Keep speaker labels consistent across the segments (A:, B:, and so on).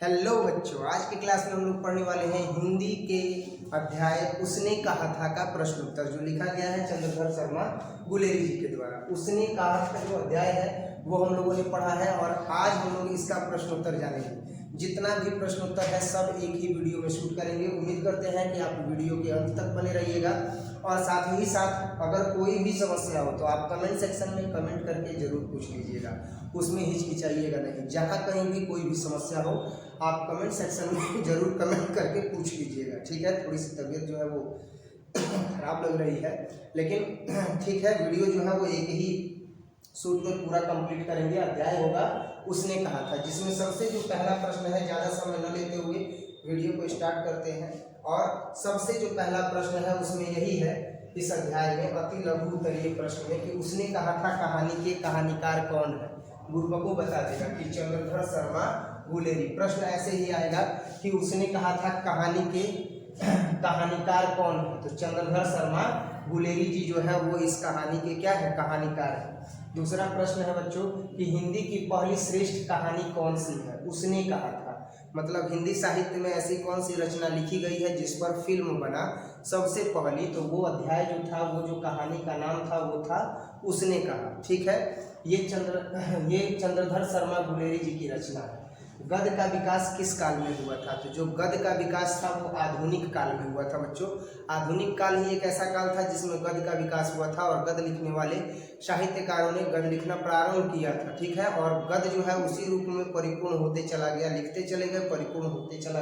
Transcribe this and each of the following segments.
A: Hello बच्चों, आज की क्लास में हम लोग पढ़ने वाले हैं हिंदी के अध्याय उसने कहा था का प्रश्न उत्तर, जो लिखा गया है चंद्रधर शर्मा गुलेरी जी के द्वारा। उसने कहा था जो अध्याय है वो हम लोगों ने पढ़ा है और आज हम लोग इसका प्रश्न उत्तर जानेंगे। जितना भी प्रश्न उत्तर है सब एक ही वीडियो में शूट करेंगे। उम्मीद करते हैं कि आप वीडियो के अंत तक बने रहिएगा और साथ ही साथ अगर कोई भी समस्या हो तो आप कमेंट सेक्शन में कमेंट करके जरूर पूछ लीजिएगा, उसमें हिचकिचाइएगा नहीं। जहाँ कहीं भी कोई भी समस्या हो आप कमेंट सेक्शन में जरूर कमेंट करके पूछ लीजिएगा, ठीक है। थोड़ी सी तबीयत जो है वो खराब लग रही है, लेकिन ठीक है, वीडियो जो है वो एक ही शूट में पूरा कंप्लीट करेंगे। अध्याय होगा उसने कहा था, जिसमें सबसे जो पहला प्रश्न है, ज़्यादा समय न लेते हुए वीडियो को स्टार्ट करते हैं। और सबसे जो पहला प्रश्न है उसमें यही है इस अध्याय में, अति लघु उत्तरीय प्रश्न में, कि उसने कहा था कहानी के कहानीकार कौन है। गुरुबा को बता देगा कि चंद्रधर शर्मा गुलेरी। प्रश्न ऐसे ही आएगा कि उसने कहा था कहानी के कहानीकार कौन है, तो चंद्रधर शर्मा गुलेरी जी जो है वो इस कहानी के क्या है, कहानीकार है। दूसरा प्रश्न है बच्चों कि हिंदी की पहली श्रेष्ठ कहानी कौन सी है। उसने कहा था मतलब हिंदी साहित्य में ऐसी कौन सी रचना लिखी गई है जिस पर फिल्म बना सबसे पहली, तो वो अध्याय जो था, वो जो कहानी का नाम था वो था उसने कहा, ठीक है। ये चंद्रधर शर्मा गुलेरी जी की रचना है। गद्य का विकास किस काल में हुआ था, तो जो गद्य का विकास था वो आधुनिक काल में हुआ था बच्चों। आधुनिक काल ही एक ऐसा काल था जिसमें गद्य का विकास हुआ था और गद्य लिखने वाले साहित्यकारों ने गद्य लिखना प्रारंभ किया था, ठीक है। और गद्य जो है उसी रूप में परिपूर्ण होते चला गया, लिखते चले गए, परिपूर्ण होते चला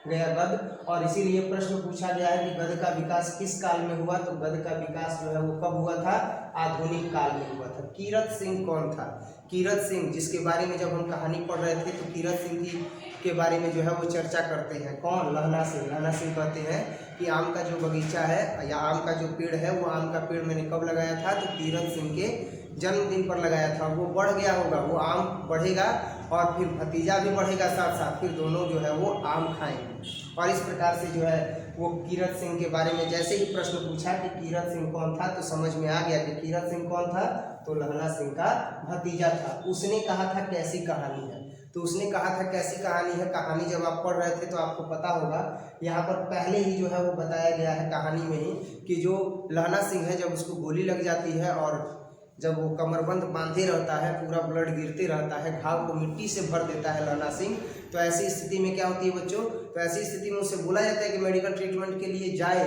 A: गया गद्य। और इसीलिए प्रश्न पूछा गया है कि गद्य का विकास किस काल में हुआ, तो गद्य का विकास जो है वो कब हुआ था, आधुनिक काल में हुआ था। कीरत सिंह कौन था, कीरत सिंह, जिसके बारे में जब हम कहानी पढ़ रहे थे तो कीरत सिंह के बारे में जो है वो चर्चा करते हैं। कौन, लहना सिंह। लहना सिंह कहते हैं कि आम का जो बगीचा है या आम का जो पेड़ है वो आम का पेड़ मैंने कब लगाया था, तो कीरत सिंह के जन्मदिन पर लगाया था। वो बढ़ गया होगा, वो आम बढ़ेगा और फिर भतीजा भी बढ़ेगा साथ साथ, फिर दोनों जो है वो आम खाएंगे। और इस प्रकार से जो है वो कीरत सिंह के बारे में जैसे ही प्रश्न पूछा कि कीरत सिंह कौन था, तो समझ में आ गया कि कीरत सिंह कौन था, तो लहना सिंह का भतीजा था। उसने कहा था कैसी कहानी है, तो उसने कहा था कैसी कहानी है। कहानी जब आप पढ़ रहे थे तो आपको पता होगा, यहाँ पर पहले ही जो है वो बताया गया है कहानी में ही कि जो लहना सिंह है जब उसको गोली लग जाती है और जब वो कमरबंद बांधे रहता है, पूरा ब्लड गिरते रहता है, घाव को मिट्टी से भर देता है लहना सिंह। तो ऐसी स्थिति में क्या होती है बच्चों, तो ऐसी स्थिति में उसे बोला जाता है कि मेडिकल ट्रीटमेंट के लिए जाए,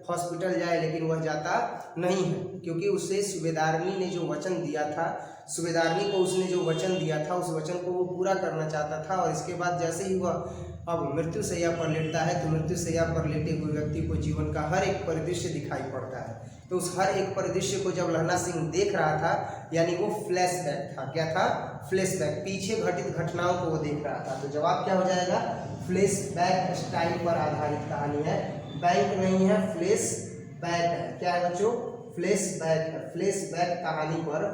A: हॉस्पिटल जाए, लेकिन वह जाता नहीं है क्योंकि उसे सूबेदारनी ने जो वचन दिया था, सूबेदारनी को उसने जो वचन दिया था उस वचन को वो पूरा करना चाहता था। और इसके बाद जैसे ही वह अब मृत्यु शैया पर लेटता है तो मृत्यु शैया पर लेटे हुए व्यक्ति को जीवन का हर एक परिदृश्य दिखाई पड़ता है। तो उस हर एक परिदृश्य को जब लहना सिंह देख रहा था, यानी वो फ्लैशबैक था। क्या था, फ्लैशबैक, पीछे घटित घटनाओं को वो देख रहा था। तो जवाब क्या हो जाएगा, फ्लैशबैक स्टाइल पर आधारित कहानी है। बैंक नहीं है, फ्लैशबैक है। क्या है बच्चों, फ्लैशबैक है। फ्लैशबैक कहानी पर,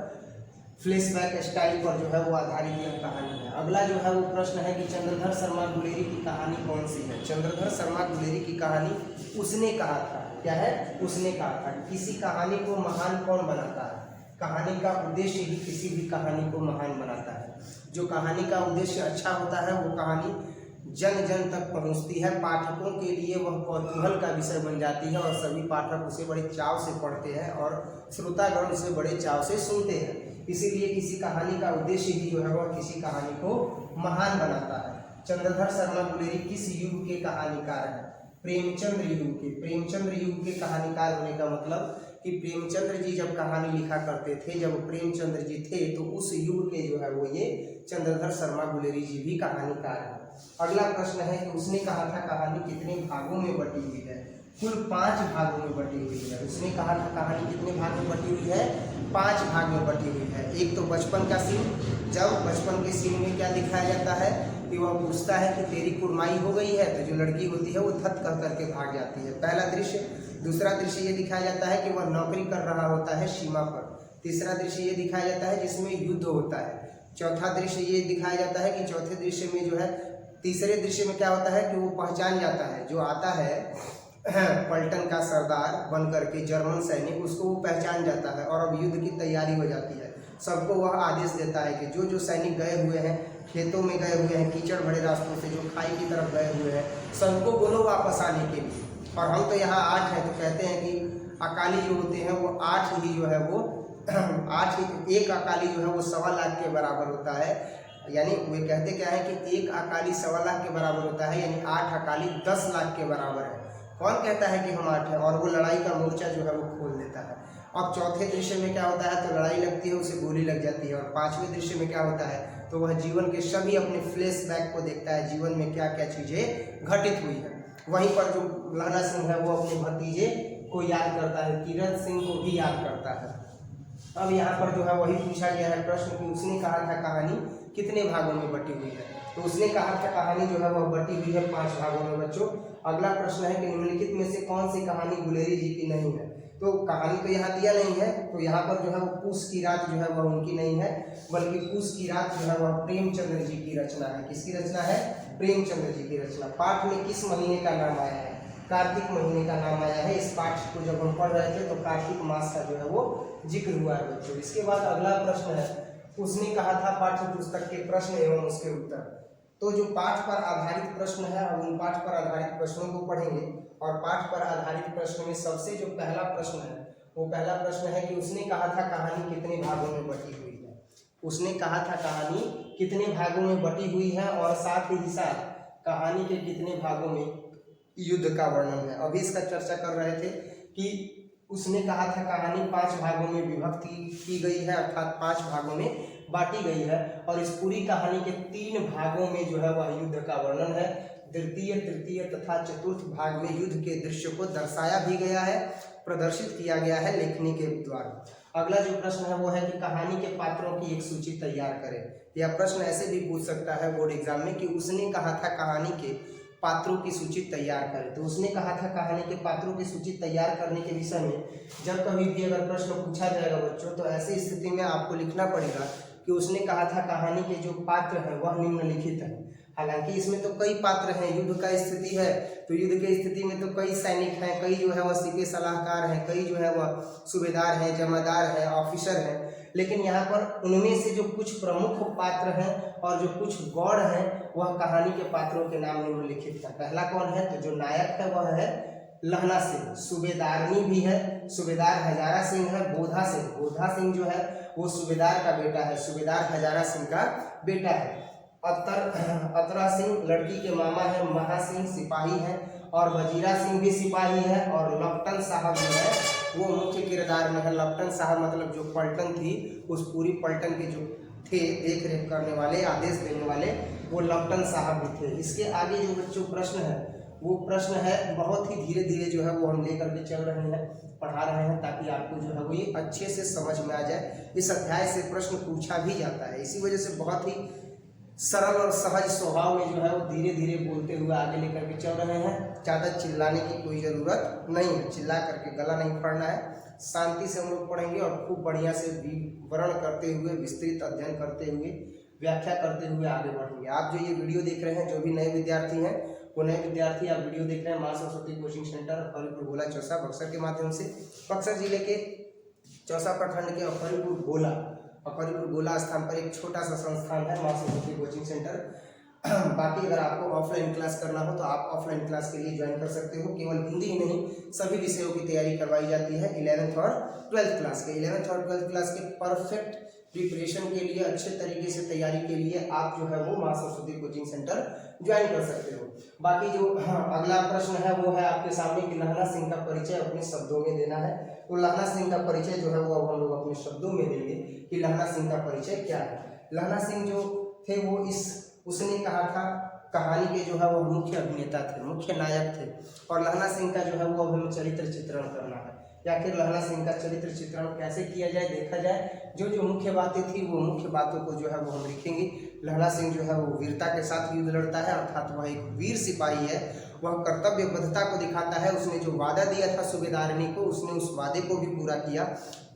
A: फ्लैशबैक स्टाइल पर जो है वो आधारित यह कहानी है। अगला जो है वो प्रश्न है कि चंद्रधर शर्मा गुलेरी की कहानी कौन सी है। चंद्रधर शर्मा गुलेरी की कहानी उसने कहा था। क्या है, उसने कहा था। किसी कहानी को महान कौन बनाता है, कहानी का उद्देश्य ही किसी भी कहानी को महान बनाता है। जो कहानी का उद्देश्य अच्छा होता है वो कहानी जन जन तक पहुंचती है, पाठकों के लिए वह कौतूहल का विषय बन जाती है और सभी पाठक उसे बड़े चाव से पढ़ते हैं और श्रोतागण उसे बड़े चाव से सुनते हैं। इसीलिए किसी कहानी का उद्देश्य ही जो है वह किसी कहानी को महान बनाता है। चंद्रधर शर्मा गुलेरी किस युग के कहानीकार हैं, प्रेमचंद्र युग के। प्रेमचंद्र युग के कहानीकार होने का मतलब कि प्रेमचंद्र जी जब कहानी लिखा करते थे, जब प्रेमचंद्र जी थे, तो उस युग के जो है वो ये चंद्रधर शर्मा गुलेरी जी भी कहानीकार है। अगला प्रश्न है कि उसने कहा था कहानी कितने भागों में बटी हुई है। कुल 5 भागों में बटी हुई है। उसने कहा था कहानी कितने भाग में बटी हुई है, 5 भाग में बटी हुई है। एक तो बचपन का सीन, जब बचपन के सीन में क्या दिखाया जाता है कि वह पूछता है कि तेरी कुर्माई हो गई है, तो जो लड़की होती है वो धत कह करके भाग जाती है, पहला दृश्य। दूसरा दृश्य ये दिखाया जाता है कि वह नौकरी कर रहा होता है सीमा पर। तीसरा दृश्य ये दिखाया जाता है जिसमें युद्ध होता है। चौथा दृश्य ये दिखाया जाता है कि चौथे दृश्य में जो है, तीसरे दृश्य में क्या होता है कि वो पहचान जाता है, जो आता है पलटन का सरदार बन करके जर्मन सैनिक, उसको वो पहचान जाता है और अब युद्ध की तैयारी हो जाती है। सबको वह आदेश देता है कि जो जो सैनिक गए हुए हैं खेतों में गए हुए हैं, कीचड़ भरे रास्तों से जो खाई की तरफ गए हुए हैं, सबको बोलो वापस आने के लिए। और हम तो यहाँ 8 हैं, तो कहते हैं कि अकाली जो होते हैं वो 8 ही जो है वो 8 ही, एक अकाली जो है वो 1.25 लाख के बराबर होता है। यानी वे कहते क्या है कि एक अकाली 1.25 लाख के बराबर होता है, यानी 8 अकाली 10 लाख के बराबर है। कौन कहता है कि हम 8 हैं? और वो लड़ाई का मोर्चा जो है वो खोल देता है। अब चौथे दृश्य में क्या होता है, तो लड़ाई लगती है, उसे गोली लग जाती है। और 5वें दृश्य में क्या होता है, तो वह जीवन के सभी अपने फ्लैशबैक को देखता है, जीवन में क्या क्या चीज़ें घटित हुई है। वहीं पर जो लहना सिंह है वो अपने भतीजे को याद करता है, कीरत सिंह को भी याद करता है। अब यहाँ पर जो है वही पूछा गया है प्रश्न कि उसने कहा था कहानी कितने भागों में बटी हुई है। तो उसने कहा था कहानी जो है वह बटी हुई है 5 भागों में बच्चों। अगला प्रश्न है कि निम्नलिखित में से कौन सी कहानी गुलेरी जी की नहीं है। तो कहानी तो यहाँ दिया नहीं है, तो यहाँ पर जो है वो पूस की रात जो है वह उनकी नहीं है, बल्कि पूस की रात जो है वह प्रेमचंद्र जी की रचना है। किसकी रचना है? प्रेमचंद्र जी की रचना। पाठ में किस महीने का नाम आया है? कार्तिक महीने का नाम आया है। इस पाठ को जब हम पढ़ रहे थे तो कार्तिक मास का जो है वो जिक्र हुआ है बच्चों। इसके बाद अगला प्रश्न है, उसने कहा था पाठ्य पुस्तक के प्रश्न एवं उसके उत्तर। तो जो पाठ पर आधारित प्रश्न है, अब उन पाठ पर आधारित प्रश्नों को पढ़ेंगे। और पाठ पर आधारित प्रश्न में सबसे जो पहला प्रश्न है, वो पहला प्रश्न है कि उसने कहा था कहानी कितने भागों में बटी हुई है। उसने कहा था कहानी कितने भागों में बटी हुई है, और साथ ही साथ कहानी के कितने भागों में युद्ध का वर्णन है। अभी इसका चर्चा कर रहे थे कि उसने कहा था कहानी 5 भागों में विभक्त की गई है, अर्थात 5 भागों में बांटी गई है। और इस पूरी कहानी के 3 भागों में जो है वह युद्ध का वर्णन है। द्वितीय, तृतीय तथा चतुर्थ भाग में युद्ध के दृश्य को दर्शाया भी गया है, प्रदर्शित किया गया है लेखनी के द्वारा। अगला जो प्रश्न है वो है कि कहानी के पात्रों की एक सूची तैयार करें। यह प्रश्न ऐसे भी पूछ सकता है बोर्ड एग्जाम में कि उसने कहा था कहानी के पात्रों की सूची तैयार करें। तो उसने कहा था कहानी के पात्रों की सूची तैयार करने के विषय में जब कभी भी अगर प्रश्न पूछा जाएगा बच्चों, तो ऐसी स्थिति में आपको लिखना पड़ेगा कि उसने कहा था कहानी के जो पात्र हैं वह निम्नलिखित हैं। हालांकि इसमें तो कई पात्र हैं, युद्ध का स्थिति है तो युद्ध की स्थिति में तो कई सैनिक हैं, कई जो है वह सिपे सलाहकार हैं, कई जो है वह सूबेदार हैं, जमादार हैं, ऑफिसर हैं। लेकिन यहाँ पर उनमें से जो कुछ प्रमुख पात्र हैं और जो कुछ गौड़ हैं वह कहानी के पात्रों के नाम निम्नलिखित है। पहला कौन है? तो जो नायक है वह है लहना सिंह। सूबेदारनी भी है, सूबेदार हजारा सिंह है। बोधा सिंह, बोधा सिंह जो है वो सूबेदार का बेटा है, सूबेदार हजारा सिंह का बेटा है। अतरा सिंह लड़की के मामा है, महा सिंह सिपाही है, और वजीरा सिंह भी सिपाही है। और लपटन साहब जो है वो मुख्य किरदार में है। लपटन साहब मतलब जो पलटन थी, उस पूरी पलटन के जो थे देख रेख करने वाले, आदेश देने वाले, वो लपटन साहब भी थे। इसके आगे जो बच्चों प्रश्न है वो प्रश्न है बहुत ही धीरे धीरे जो है वो हम लेकर के चल रहे हैं, पढ़ा रहे हैं, ताकि आपको जो है वो ये अच्छे से समझ में आ जाए। इस अध्याय से प्रश्न पूछा भी जाता है, इसी वजह से बहुत ही सरल और सहज स्वभाव में जो है वो धीरे धीरे बोलते हुए आगे लेकर के चल रहे हैं। ज़्यादा चिल्लाने की कोई ज़रूरत नहीं है, चिल्ला करके गला नहीं फाड़ना है। शांति से हम लोग पढ़ेंगे और खूब बढ़िया से विवरण करते हुए, विस्तृत अध्ययन करते हुए, व्याख्या करते हुए आगे बढ़ेंगे। आप जो ये वीडियो देख रहे हैं, जो भी नए विद्यार्थी हैं, वो नए विद्यार्थी आप वीडियो देख रहे हैं माँ सरस्वती कोचिंग सेंटर अखरीपुर गोला चौसा बक्सर के माध्यम से। बक्सर जिले के चौसा प्रखंड के अखरीपुर गोला स्थान पर एक छोटा सा संस्थान है माँ सरस्वती कोचिंग सेंटर। बाकी अगर आपको ऑफलाइन क्लास करना हो तो आप ऑफलाइन क्लास के लिए ज्वाइन कर सकते हो। केवल हिंदी ही नहीं, सभी विषयों की तैयारी करवाई जाती है 11th और 12th क्लास के। 11th और 12th क्लास के परफेक्ट प्रिपरेशन के लिए, अच्छे तरीके से तैयारी के लिए आप जो है वो माँ सरस्वती कोचिंग सेंटर ज्वाइन कर सकते हो। बाकी जो अगला प्रश्न है वो है आपके सामने कि लहना सिंह का परिचय अपने शब्दों में देना है। तो लहना सिंह का परिचय जो है वो अब हम लोग अपने शब्दों में देंगे कि लहना सिंह का परिचय क्या है। लहना सिंह जो थे वो उसने कहा था कहानी के जो है वो मुख्य अभिनेता थे, मुख्य नायक थे। और लहना सिंह का जो है वो हमें चरित्र चित्रण करना है, या फिर लहना सिंह का चरित्र चित्रण कैसे किया जाए, देखा जाए। जो जो मुख्य बातें थी वो मुख्य बातों को जो है वो हम लिखेंगे। लहना सिंह जो है वो वीरता के साथ युद्ध लड़ता है, अर्थात वह एक वीर सिपाही है। वह कर्तव्यबद्धता को दिखाता है। उसने जो वादा दिया था सूबेदारनी को, उसने उस वादे को भी पूरा किया।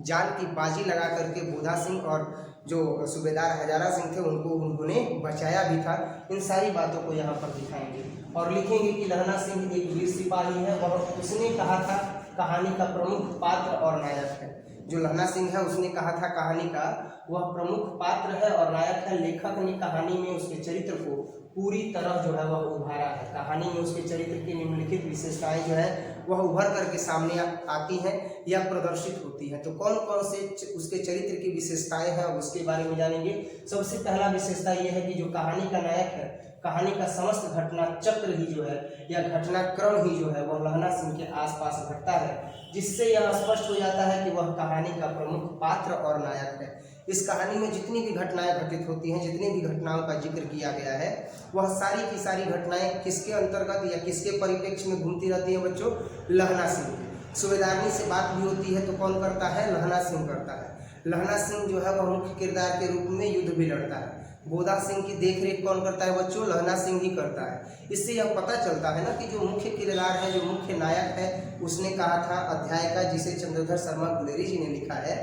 A: जान की बाजी लगा करके बोधा सिंह और जो सूबेदार हजारा सिंह थे उनको उन्होंने बचाया भी था। इन सारी बातों को यहाँ पर दिखाएंगे और लिखेंगे कि लहना सिंह एक वीर सिपाही है। वह उसने कहा था कहानी का प्रमुख पात्र और नायक है। जो लहना सिंह है उसने कहा था कहानी का वह प्रमुख पात्र है और नायक है। लेखक ने कहानी में उसके चरित्र को पूरी तरह जो है वह उभारा है। कहानी में उसके चरित्र की निम्नलिखित विशेषताएं जो है वह उभर करके सामने आती हैं या प्रदर्शित होती हैं। तो कौन कौन से उसके चरित्र की विशेषताएं हैं उसके बारे में जानेंगे। सबसे पहला विशेषता यह है कि जो कहानी का नायक है, कहानी का समस्त घटना चक्र ही जो है या घटनाक्रम ही जो है वह लहना सिंह के आसपास घटता है, जिससे यह स्पष्ट हो जाता है कि वह कहानी का प्रमुख पात्र और नायक है। इस कहानी में जितनी भी घटनाएं घटित होती हैं, जितनी भी घटनाओं का जिक्र किया गया है, वह सारी की सारी घटनाएं किसके अंतर्गत या किसके परिप्रेक्ष्य में घूमती रहती हैं बच्चों? लहना सिंह। सूबेदारनी से बात भी होती है तो कौन करता है? लहना सिंह करता है। लहना सिंह जो है वह मुख्य किरदार के रूप में युद्ध भी लड़ता है। बोधा सिंह की देखरेख कौन करता है बच्चों? लहना सिंह ही करता है। इससे यह पता चलता है ना कि जो मुख्य किरदार है, जो मुख्य नायक है, उसने कहा था अध्याय का जिसे चंद्रधर शर्मा गुलेरी जी ने लिखा है,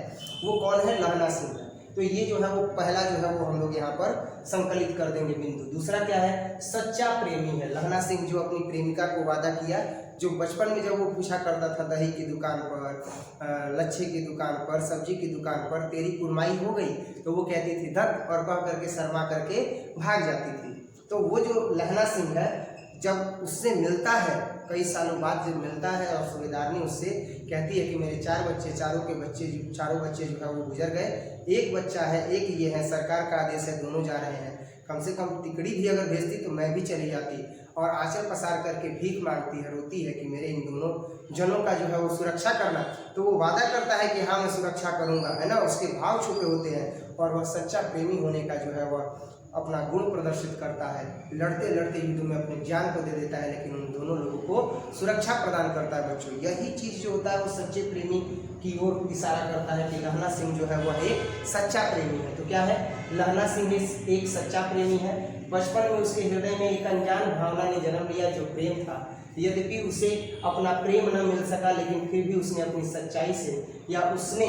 A: वो कौन है? लहना सिंह है। तो ये जो है वो पहला जो है वो हम लोग यहाँ पर संकलित कर देंगे बिंदु। दूसरा क्या है? सच्चा प्रेमी है। लहना सिंह जो अपनी प्रेमिका को वादा किया, जो बचपन में जब वो पूछा करता था दही की दुकान पर, लच्छे की दुकान पर, सब्जी की दुकान पर तेरी कुरमाई हो गई, तो वो कहती थी धत और कह करके शर्मा करके भाग जाती थी। तो वो जो लहना सिंह है जब उससे मिलता है, कई सालों बाद जब मिलता है और सूबेदारनी उससे कहती है कि मेरे चारों बच्चे जो है वो गुजर गए, एक बच्चा है, एक ये है, सरकार का आदेश है, दोनों जा रहे हैं, कम से कम तिकड़ी भी अगर भेजती तो मैं भी चली जाती। और आंचल पसार करके भीख मांगती है, रोती है कि मेरे इन दोनों जनों का जो है वो सुरक्षा करना। तो वो वादा करता है कि हाँ मैं सुरक्षा करूँगा, है ना। उसके भाव छुपे होते हैं और वह सच्चा प्रेमी होने का जो है वह अपना गुण प्रदर्शित करता है। लड़ते लड़ते युद्ध में अपने जान को दे देता है, लेकिन उन दोनों लोगों को सुरक्षा प्रदान करता है बच्चों। यही चीज़ जो होता है वो सच्चे प्रेमी की ओर इशारा करता है कि लहना सिंह जो है वह एक सच्चा प्रेमी है। तो क्या है? लहना सिंह एक सच्चा प्रेमी है। बचपन में उसके हृदय में एक अनजान भावना ने जन्म लिया जो प्रेम था। यद्यपि उसे अपना प्रेम न मिल सका, लेकिन फिर भी उसने अपनी सच्चाई से या उसने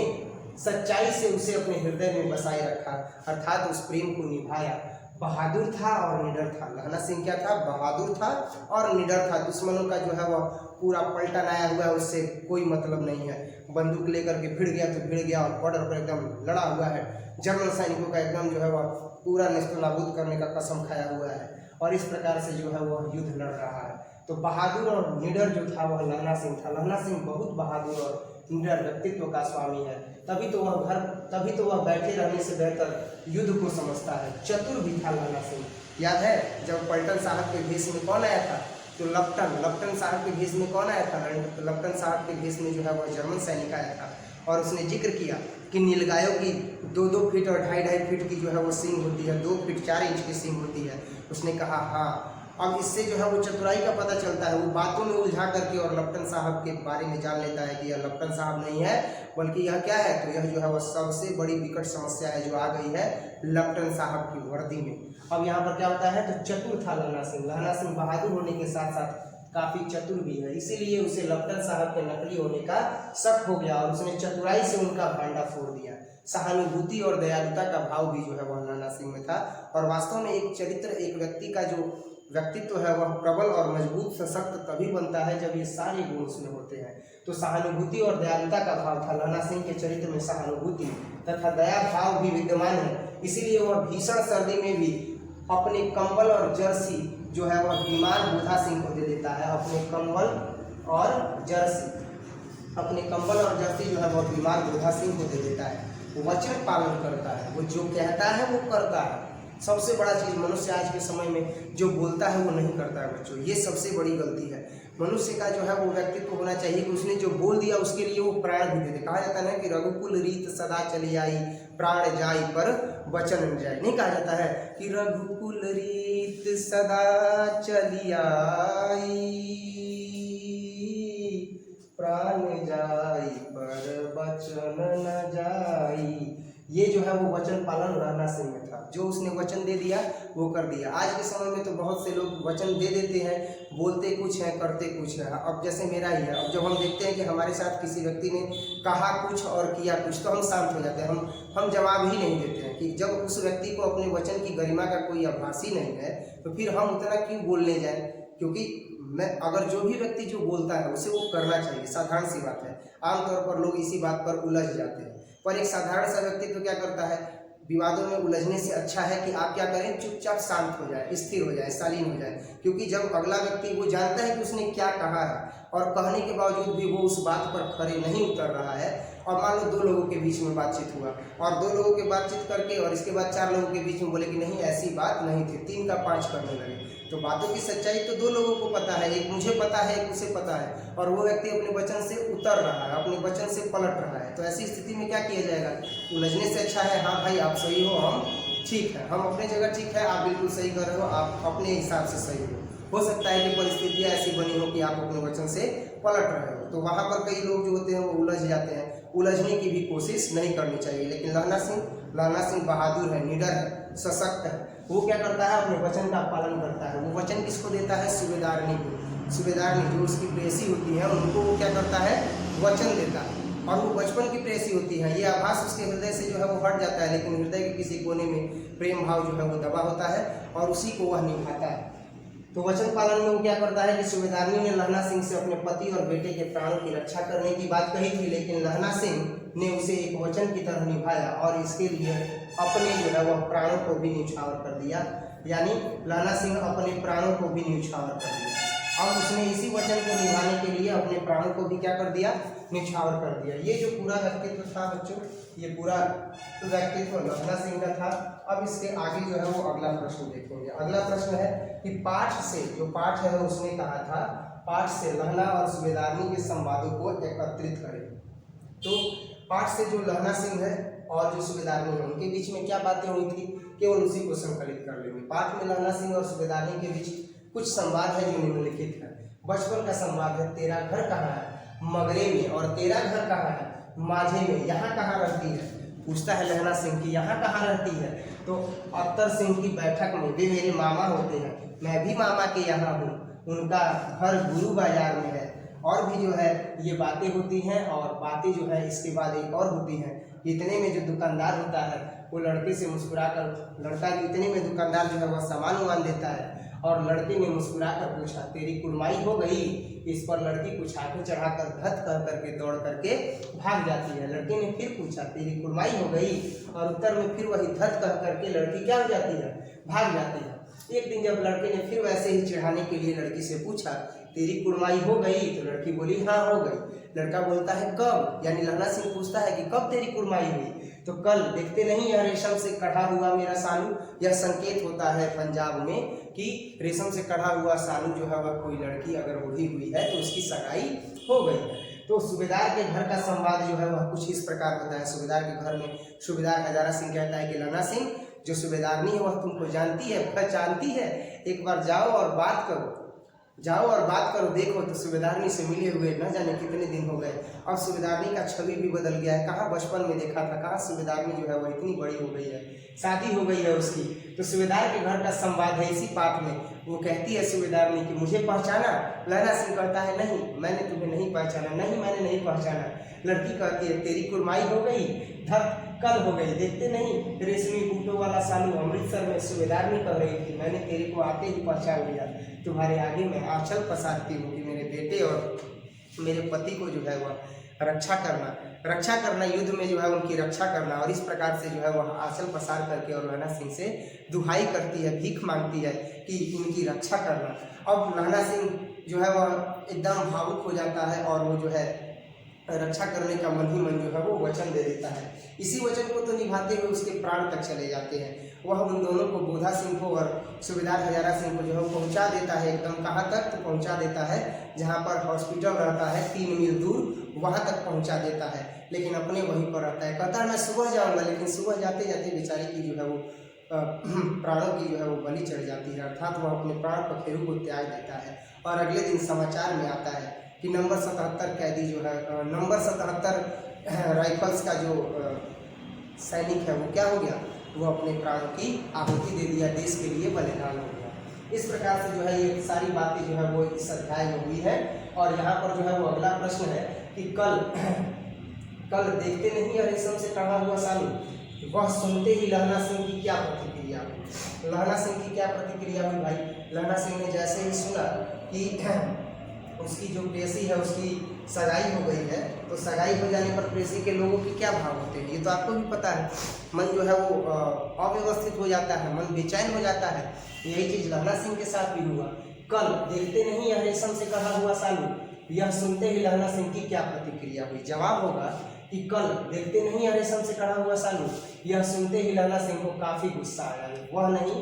A: सच्चाई से उसे अपने हृदय में बसाए रखा, अर्थात उस प्रेम को निभाया। बहादुर था और निडर था। लहना सिंह क्या था? बहादुर था और निडर था। दुश्मनों का जो है वह पूरा पलटन आया हुआ है, उससे कोई मतलब नहीं है। बंदूक लेकर के भिड़ गया तो भिड़ गया और बॉर्डर पर एकदम लड़ा हुआ है। जर्मन सैनिकों का एकदम जो है वह पूरा नेस्तनाबूद करने का कसम खाया हुआ है और इस प्रकार से जो है वह युद्ध लड़ रहा है। तो बहादुर और निडर जो था वह लहना सिंह था। लहना सिंह बहुत बहादुर और निडर व्यक्तित्व का स्वामी है। तभी तो वह बैठे रहने से बेहतर युद्ध को समझता है। चतुर भी था लहना सिंह। याद है जब पलटन साहब के भेष में कौन आया था? तो लप्टन साहब के भेष में कौन आया था? लप्टन साहब के भेष में जो है वह जर्मन सैनिक आया था और उसने जिक्र किया कि नीलगायों की 2-2 फीट और 2.5 फीट की जो है वो सींग होती है, 2 फीट 4 इंच की सींग होती है। उसने कहा हाँ। अब इससे जो है वो चतुराई का पता चलता है। वो बातों में उलझा करके और लप्टन साहब के बारे में जान लेता है कि यह लप्टन साहब नहीं है बल्कि यह क्या है। तो यह जो है वह सबसे बड़ी विकट समस्या है जो आ गई है लप्टन साहब की वर्दी में। अब यहाँ पर क्या होता है? तो चतुर था लहना सिंह। लहना सिंह बहादुर होने के साथ साथ काफी चतुर भी है, इसीलिए उसे लप्टन साहब के नकली होने का शक हो गया और उसने चतुराई से उनका भांडा फोड़ दिया। सहानुभूति और दयालुता का भाव भी जो है वह लहना सिंह में था। और वास्तव में एक व्यक्ति का जो व्यक्तित्व है वह प्रबल और मजबूत सशक्त तभी बनता है जब ये सारे गुण उसमें होते हैं। तो सहानुभूति और दयालुता का भाव था। लहना सिंह के चरित्र में सहानुभूति तथा दया भाव भी विद्यमान है, इसीलिए वह भीषण सर्दी में भी अपने कंबल और जर्सी जो है वह बीमार बोधा सिंह को दे देता है। अपने कंबल और जर्सी जो है वह बीमार बोधा सिंह को दे देता है। वो वचन पालन करता है, वो जो कहता है वो करता है। सबसे बड़ा चीज़ मनुष्य आज के समय में जो बोलता है वो नहीं करता है बच्चों, ये सबसे बड़ी गलती है। मनुष्य का जो है वो व्यक्तित्व होना चाहिए कि उसने जो बोल दिया उसके लिए वो प्राण भी दे दे। कहा जाता है कि रघुकुल रीत सदा चली आई, प्राण जाई पर वचन न जाए। नहीं कहा जाता है कि रघुकुल रीत सदा चली आई, प्राण जाई पर वचन न जाई। ये जो है वो वचन पालन लहना सिंह में था। जो उसने वचन दे दिया वो कर दिया। आज के समय में तो बहुत से लोग वचन दे देते हैं, बोलते कुछ हैं करते कुछ है। अब जैसे मेरा ही है, अब जब हम देखते हैं कि हमारे साथ किसी व्यक्ति ने कहा कुछ और किया कुछ तो हम शांत हो जाते हैं, हम जवाब ही नहीं देते हैं। कि जब उस व्यक्ति को अपने वचन की गरिमा का कोई आभास ही नहीं है तो फिर हम उतना क्यों बोलने जाएं। क्योंकि मैं अगर जो भी व्यक्ति जो बोलता है उसे वो करना चाहिए, साधारण सी बात है। आमतौर पर लोग इसी बात पर उलझ जाते हैं, पर एक साधारण सा व्यक्ति तो क्या करता है, विवादों में उलझने से अच्छा है कि आप क्या करें, चुपचाप शांत हो जाए, स्थिर हो जाए, शालीन हो जाए। क्योंकि जब अगला व्यक्ति वो जानता है कि उसने क्या कहा है और कहने के बावजूद भी वो उस बात पर खड़े नहीं उतर रहा है, और मान लो 2 लोगों के बीच में बातचीत हुआ और 2 लोगों के बातचीत करके और इसके बाद 4 लोगों के बीच में बोले कि नहीं ऐसी बात नहीं थी, 3 का 5 करने लगे, तो बातों की सच्चाई तो 2 लोगों को पता है, एक मुझे पता है, एक उसे पता है, और वो व्यक्ति अपने वचन से उतर रहा है, अपने वचन से पलट रहा है। तो ऐसी स्थिति में क्या किया जाएगा, उलझने से अच्छा है हाँ भाई आप सही हो, हम ठीक है, हम अपने जगह ठीक है, आप बिल्कुल सही कर रहे हो, आप अपने हिसाब से सही हो सकता है कि परिस्थितियाँ ऐसी बनी हो कि आप अपने वचन से पलट रहे हो, तो वहाँ पर कई लोग जो होते हैं वो उलझ जाते हैं। उलझने की भी कोशिश नहीं करनी चाहिए। लेकिन लहना सिंह बहादुर है, निडर है, सशक्त है। वो क्या करता है, अपने वचन का पालन करता है। वो वचन किसको देता है, सूबेदारनी को। सूबेदारनी जो उसकी प्रेयसी होती है उनको वो क्या करता है, वचन देता है, और वो बचपन की प्रेयसी होती है। ये आभास उसके हृदय से जो है वो हट जाता है, लेकिन हृदय के किसी कोने में प्रेम भाव जो है वो दबा होता है और उसी को वह निभाता है। तो वचन पालन में वो क्या करता है कि सूबेदारनी ने लहना सिंह से अपने पति और बेटे के प्राणों की रक्षा करने की बात कही थी, लेकिन लहना सिंह ने उसे एक वचन की तरह निभाया और इसके लिए अपने जो है वह प्राणों को भी न्यौछावर कर दिया। यानी लहना सिंह अपने प्राणों को भी न्यौछावर कर दिया। अब उसने इसी वचन को निभाने के लिए अपने प्राणों को भी क्या कर दिया, न्यौछावर कर दिया। ये जो पूरा व्यक्तित्व था बच्चों, ये पूरा व्यक्तित्व लहना सिंह का था। अब इसके आगे जो है वो अगला प्रश्न देखेंगे। अगला प्रश्न है कि पाठ से, जो पाठ है उसने कहा था पाठ से लहना और सूबेदारनी के संवादों को एकत्रित करें। तो पाठ से जो लहना सिंह है और जो सूबेदारनी है उनके बीच में क्या बातें हुई थी, केवल उसी को संकलित कर लेंगे। पाठ में लहना सिंह और सूबेदारनी के बीच कुछ संवाद है जो निम्नलिखित है। बचपन का संवाद है, तेरा घर कहाँ है, मगरे में, और तेरा घर कहाँ है, माझे में, यहाँ कहाँ रहती है। पूछता है लहना सिंह की यहाँ कहाँ रहती है, तो अख्तर सिंह की बैठक में, वे मेरे मामा होते हैं, मैं भी मामा के यहाँ हूँ, उनका घर गुरु बाजार में है। और भी जो है ये बातें होती हैं, और बातें जो है इसके बाद एक और होती हैं। इतने में जो दुकानदार होता है वो लड़के से मुस्कुराकर, लड़का इतने में दुकानदार जो है वह सामान उमान देता है, और लड़के ने मुस्कुराकर पूछा तेरी कुड़माई हो गई। इस पर लड़की कुछ आंखें चढ़ाकर धत कह करके दौड़ करके भाग जाती है। लड़के ने फिर पूछा तेरी कुड़माई हो गई, और उत्तर में फिर वही धत कह करके लड़की क्या हो जाती है, भाग जाती है। एक दिन जब लड़के ने फिर वैसे ही चिढ़ाने के लिए लड़की से पूछा तेरी कुड़माई हो गई, तो लड़की बोली हाँ हो गई। लड़का बोलता है कब, यानी लहना सिंह पूछता है कि कब तेरी कुड़माई हुई, तो कल। देखते नहीं यह रेशम से कढ़ा हुआ मेरा सालू, यह संकेत होता है पंजाब में कि रेशम से कढ़ा हुआ सालू जो है वह कोई लड़की अगर ओढ़ी हुई है तो उसकी सगाई हो गई है। तो सूबेदार के घर का संवाद जो है वह कुछ इस प्रकार होता है। सूबेदार के घर में सूबेदार हजारा सिंह कहता है कि लहना सिंह जो सूबेदारनी है वह तुमको जानती है, पहचानती है, एक बार जाओ और बात करो, जाओ और बात करो। देखो तो सूबेदारनी से मिले हुए न जाने कितने दिन हो गए। अब सूबेदारनी का छवि भी बदल गया है। कहाँ बचपन में देखा था, कहाँ सूबेदारनी जो है वह इतनी बड़ी हो गई है, शादी हो गई है उसकी। तो सूबेदार के घर का संवाद है इसी पाठ में। वो कहती है सूबेदारनी कि मुझे पहचाना। लहना सिंह कहता है नहीं मैंने तुम्हें नहीं पहचाना, नहीं मैंने नहीं पहचाना। लड़की कहती है तेरी कुड़माई हो गई, धत कल हो गई। देखते नहीं रेशमी बूटों वाला सालू अमृतसर में, सूबेदारनी कह रही थी मैंने तेरे को आते ही पहचान लिया। तुम्हारे आगे मैं आंचल पसारती हूँ कि मेरे बेटे और मेरे पति को जो है वह रक्षा करना, युद्ध में जो है उनकी रक्षा करना। और इस प्रकार से जो है वह आंचल पसार करके और लहना सिंह से दुहाई करती है, भीख मांगती है कि इनकी रक्षा करना। अब लहना सिंह जो है वह एकदम भावुक हो जाता है और वो जो है रक्षा करने का मन ही मन जो है वो वचन दे देता है। इसी वचन को तो निभाते हुए उसके प्राण तक चले जाते हैं। वह उन दोनों को, बोधा सिंह को और सूबेदार हजारा सिंह को जो है पहुंचा देता है एकदम कहाँ तक, तो पहुंचा देता है जहाँ पर हॉस्पिटल रहता है 3 मील दूर, वहाँ तक पहुंचा देता है। लेकिन अपने वहीं पर रहता है। कहता है मैं सुबह जाऊँगा, लेकिन सुबह जाते जाते बेचारी की जो है वो प्राणों की जो है वो बलि चढ़ जाती है, अर्थात वह अपने प्राण पखेरु को त्याग देता है। और अगले दिन समाचार में आता है कि नंबर 77 कैदी जो है, नंबर 77 राइफल्स का जो सैनिक है वो क्या हो गया, वो अपने प्राणों की आहुति दे दिया, देश के लिए बलिदान हो गया। इस प्रकार से जो है ये सारी बातें जो है वो इस अध्याय में हुई है। और यहाँ पर जो है वो अगला प्रश्न है कि कल देखते नहीं है रेशम से कढ़ा हुआ सालू, वह सुनते ही लहना सिंह की क्या प्रतिक्रिया हुई। लहना सिंह की क्या प्रतिक्रिया हुई भाई। लहना सिंह ने जैसे ही सुना कि उसकी जो प्रेयसी है उसकी सगाई हो गई है, तो सगाई हो जाने पर प्रेयसी के लोगों के क्या भाव होते हैं ये तो आपको भी पता है। मन जो है वो अव्यवस्थित हो जाता है, मन बेचैन हो जाता है। यही चीज लहना सिंह के साथ भी हुआ। कल देखते नहीं यह रेशम से कहा हुआ सालू, यह सुनते ही लहना सिंह की क्या प्रतिक्रिया हुई? जवाब होगा कि कल देखते नहीं यह रेशम से कहा हुआ सालू, यह सुनते ही लहना सिंह को काफी गुस्सा आया। वह नहीं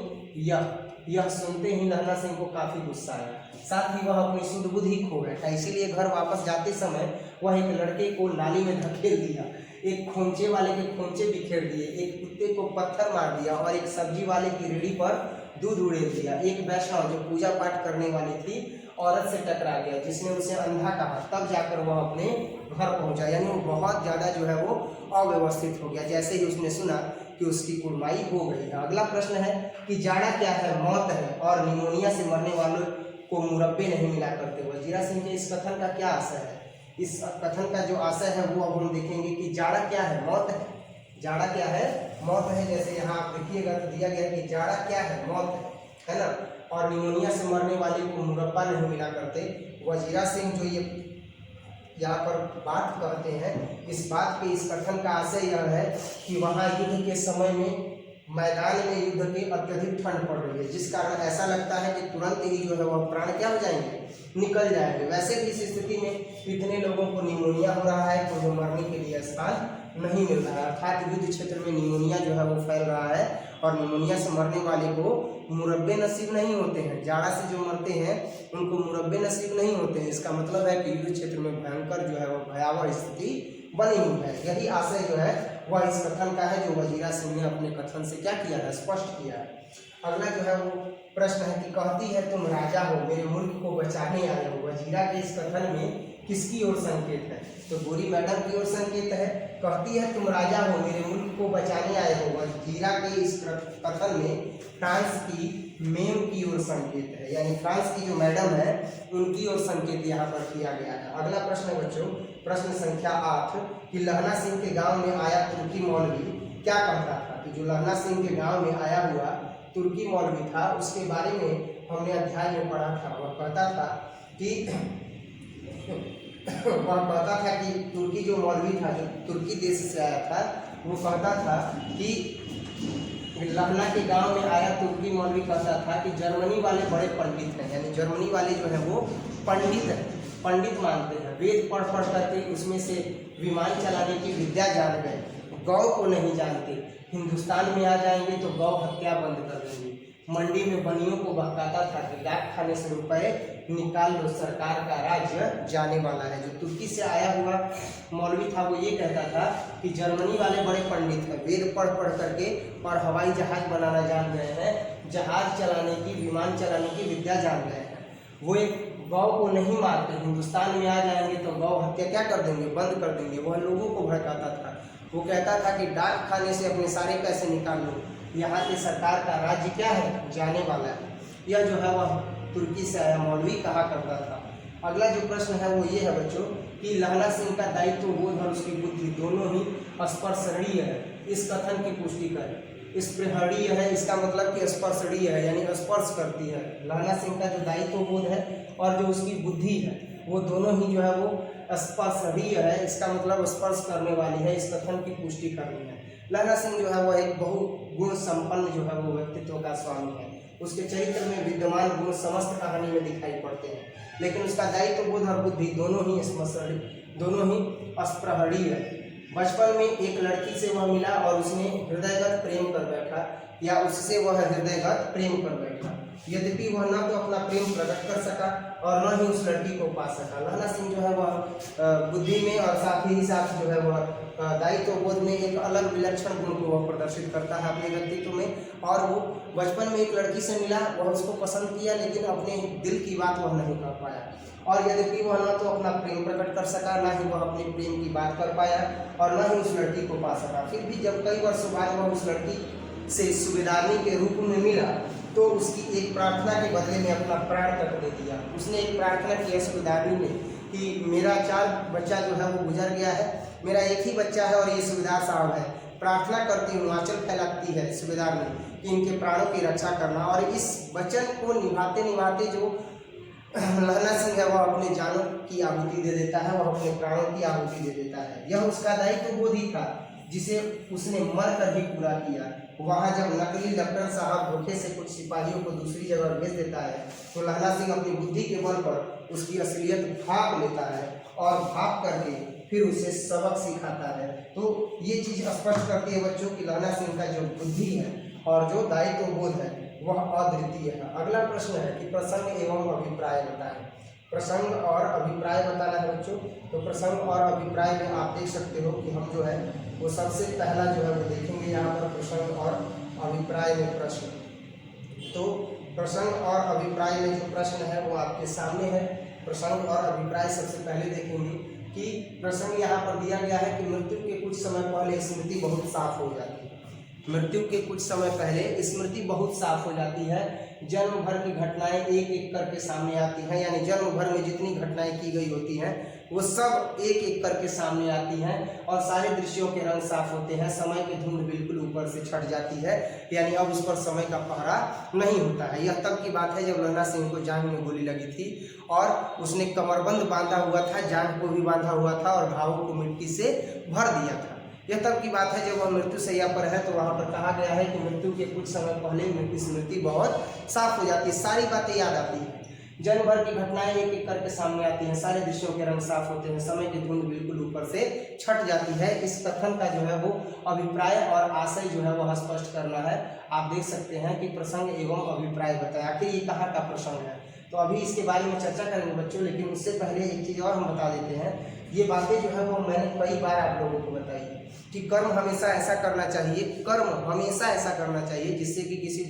A: यह सुनते ही लहना सिंह को काफी गुस्सा आया, साथ ही वह अपनी शुद्ध बुद्धि खो बैठा। इसीलिए घर वापस जाते समय वह एक लड़के को नाली में धकेल दिया, एक खोंचे वाले के खोंचे बिखेर दिए, एक कुत्ते को पत्थर मार दिया और एक सब्जी वाले की रेहड़ी पर दूध उड़ेल दिया। एक वैष्णव जो पूजा पाठ करने वाली थी औरत से टकरा गया, जिसने उसे अंधा कहा, तब जाकर वह अपने घर पहुंचा। यानी वो बहुत ज़्यादा जो है वो अव्यवस्थित हो गया जैसे ही उसने सुना कि उसकी कुर्माई हो गई है। अगला प्रश्न है कि जाड़ा क्या है? मौत है, और निमोनिया से मरने वालों को मुरब्बे नहीं मिला करते। वजीरा सिंह के इस कथन का क्या आशय है? इस कथन का जो आशय है वो अब हम देखेंगे कि जाड़ा क्या है? मौत है। जाड़ा क्या है? मौत है। जैसे यहाँ आप देखिएगा तो दिया गया कि जाड़ा क्या है? मौत है ना। और निमोनिया से मरने वाले को मुरब्बा नहीं मिला करते। वजीरा सिंह जो ये यहाँ पर बात कहते हैं, इस बात के इस कथन का आशय यह है कि वहाँ युद्ध के समय में मैदान में युद्ध के अत्यधिक ठंड पड़ रही है, जिस कारण ऐसा लगता है कि तुरंत ही जो है वह प्राण क्या हो जाएंगे? निकल जाएंगे। वैसे भी इस स्थिति में इतने लोगों को निमोनिया हो रहा है तो जो मरने के लिए स्थान नहीं मिल रहा है, अर्थात युद्ध क्षेत्र में निमोनिया जो है वो फैल रहा है और निमोनिया से मरने वाले को मुरब्बे नसीब नहीं होते हैं। जाड़ा से जो मरते हैं उनको मुरब्बे नसीब नहीं होते हैं। इसका मतलब है कि युद्ध क्षेत्र में भयंकर जो है वो भयावह स्थिति बनी हुई है। यही आशय जो है वह इस कथन का है जो वजीरा सिंह ने अपने कथन से क्या किया है? स्पष्ट किया है। अगला जो है वो प्रश्न है कि कहती है तुम राजा हो, मेरे मुल्क को बचाने आए हो। वजीरा के इस कथन में किसकी ओर संकेत है? तो गोरी मैडम की ओर संकेत है। कहती है तुम राजा हो, मेरे मुल्क को बचाने आए हो। वजीरा के इस कथन में फ्रांस की मेम की ओर संकेत है, यानी फ्रांस की जो मैडम है उनकी ओर संकेत यहाँ पर किया गया है। अगला प्रश्न है बच्चों, प्रश्न संख्या 8 कि लहना सिंह के गांव में आया तुर्की मौलवी क्या कहता था? कि जो लहना सिंह के गांव में आया हुआ तुर्की मौलवी था उसके बारे में हमने अध्याय में पढ़ा था। वह कहता था कि तुर्की जो मौलवी था जो तुर्की देश से आया था वो कहता था कि लहना के गांव में आया तुर्की मौलवी कहता था कि जर्मनी वाले बड़े पंडित हैं, यानी जर्मनी वाले जो है वो पंडित मानते हैं। वेद पढ़ करके उसमें से विमान चलाने की विद्या जान गए, गौ को नहीं जानते। हिंदुस्तान में आ जाएंगे तो गौ हत्या बंद कर देंगे। मंडी में बनियों को बहकाता था कि डाक खाने से रुपए निकाल लो, सरकार का राज्य जाने वाला है। जो तुर्की से आया हुआ मौलवी था वो ये कहता था कि जर्मनी वाले बड़े पंडित हैं, वेद पढ़ करके और हवाई जहाज बनाना जान गए हैं, जहाज चलाने की, विमान चलाने की विद्या जान गए हैं। वो एक गौ को नहीं मारते, हिंदुस्तान में आ जाएंगे तो गौ हत्या क्या कर देंगे? बंद कर देंगे। वह लोगों को भड़काता था। वो कहता था कि डाक खाने से अपने सारे पैसे निकाल लो, यहाँ के सरकार का राज्य क्या है? जाने वाला है। यह जो है वह तुर्की से आया मौलवी कहा करता था। अगला जो प्रश्न है वो ये है बच्चों कि लहना सिंह का दायित्व बोध और उसकी बुद्धि दोनों ही स्पर्शनीय है। इस कथन की पुष्टि करें। स्पृहणीय है, इसका मतलब कि स्पर्शनीय है, यानी स्पर्श करती है। लहना सिंह का जो दायित्व बोध है और जो उसकी बुद्धि है वो दोनों ही जो है वो स्पर्शनीय है, इसका मतलब स्पर्श करने वाली है। इस कथन की पुष्टि करनी है। लहना सिंह जो है वह एक बहुगुण संपन्न जो है वो व्यक्तित्व का स्वामी है। उसके चरित्र में विद्यमान गुण समस्त कहानी में दिखाई पड़ते हैं, लेकिन उसका दायित्व बोध और बुद्धि दोनों ही स्पृहणीय है। बचपन में एक लड़की से वह मिला और उसने हृदयगत प्रेम कर बैठा, या उससे वह हृदयगत प्रेम कर बैठा। यद्यपि वह न तो अपना प्रेम प्रकट कर सका और न ही उस लड़की को पा सका। लहना सिंह जो है वह बुद्धि में और साथ ही साथ जो है वह दायित्व बोध में एक अलग विलक्षण गुण को वह प्रदर्शित करता है अपने व्यक्तित्व में। और वो बचपन में एक लड़की से मिला, वह उसको पसंद किया, लेकिन अपने दिल की बात वह नहीं कर पाया। और यद्यपि वह न तो अपना प्रेम प्रकट कर सका, ना ही वह अपने प्रेम की बात कर पाया और न ही उस लड़की को पा सका। फिर भी जब कई वर्षों बाद वह उस लड़की से सूबेदारनी के रूप में मिला तो उसकी एक प्रार्थना के बदले में अपना प्राण तक दे दिया। उसने एक प्रार्थना किया सूबेदारनी ने कि मेरा 4 बच्चा जो है वो गुजर गया है, मेरा एक ही बच्चा है और ये सूबेदार साहब है। प्रार्थना करती हूँ, आंचल फैलाती है सूबेदार ने कि इनके प्राणों की रक्षा करना। और इस वचन को निभाते निभाते जो लहना सिंह है वह अपने जानों की आहुति दे देता है, वह अपने प्राणों की आहुति दे देता है। यह उसका दायित्व बोध ही था जिसे उसने मर कर ही पूरा किया। वहाँ जब नकली डॉक्टर साहब धोखे से कुछ सिपाहियों को दूसरी जगह भेज देता है तो लहना सिंह अपनी बुद्धि के बल पर उसकी असलियत भाप लेता है और भाप करके फिर उसे सबक सिखाता है। तो ये चीज़ स्पष्ट करती है बच्चों की लहना सिंह का जो बुद्धि है और जो दायित्व बोध है वह अद्वितीय है। अगला प्रश्न है कि प्रसंग एवं अभिप्राय बताएं। प्रसंग और अभिप्राय बताना है बच्चों। तो प्रसंग और अभिप्राय में आप देख सकते हो कि हम जो है वो सबसे पहला जो है वो देखेंगे यहाँ पर प्रसंग और अभिप्राय में प्रश्न। तो प्रसंग और अभिप्राय में जो प्रश्न है वो आपके सामने है। प्रसंग और अभिप्राय सबसे पहले देखेंगे कि प्रसंग यहाँ पर दिया गया है कि मृत्यु के कुछ समय पहले स्मृति बहुत साफ हो जाती है। मृत्यु के कुछ समय पहले स्मृति बहुत साफ हो जाती है। जन्म भर की घटनाएं एक एक करके सामने आती हैं, यानी जन्म भर में जितनी घटनाएं की गई होती हैं वो सब एक एक करके सामने आती हैं और सारे दृश्यों के रंग साफ होते हैं। समय की धुंध बिल्कुल ऊपर से छट जाती है, यानी अब उस पर समय का पहरा नहीं होता है। यह तब की बात है जब लहना सिंह को जांघ में गोली लगी थी और उसने कमरबंद बांधा हुआ था, जांघ को भी बांधा हुआ था और घावों को मिट्टी से भर दिया था। यह तब की बात है जब वह मृत्यु शैया पर है। तो वहाँ पर कहा गया है कि मृत्यु के कुछ समय पहले स्मृति बहुत साफ हो जाती है, सारी बातें याद आती हैं, जन्म भर की घटनाएं एक एक करके सामने आती हैं, सारे दृश्यों के रंग साफ होते हैं, समय की धुंध बिल्कुल ऊपर से छट जाती है। इस कथन का जो है वो अभिप्राय और आशय जो है वह स्पष्ट करना है। आप देख सकते हैं कि प्रसंग एवं अभिप्राय बताया, आखिर ये कहाँ का प्रसंग है। तो अभी इसके बारे में चर्चा करेंगे बच्चों, लेकिन उससे पहले एक चीज़ और हम बता देते हैं। ये बातें जो है वो मैंने कई बार आप लोगों को बताई है कि कर्म हमेशा ऐसा करना चाहिए, कर्म हमेशा ऐसा करना चाहिए जिससे कि किसी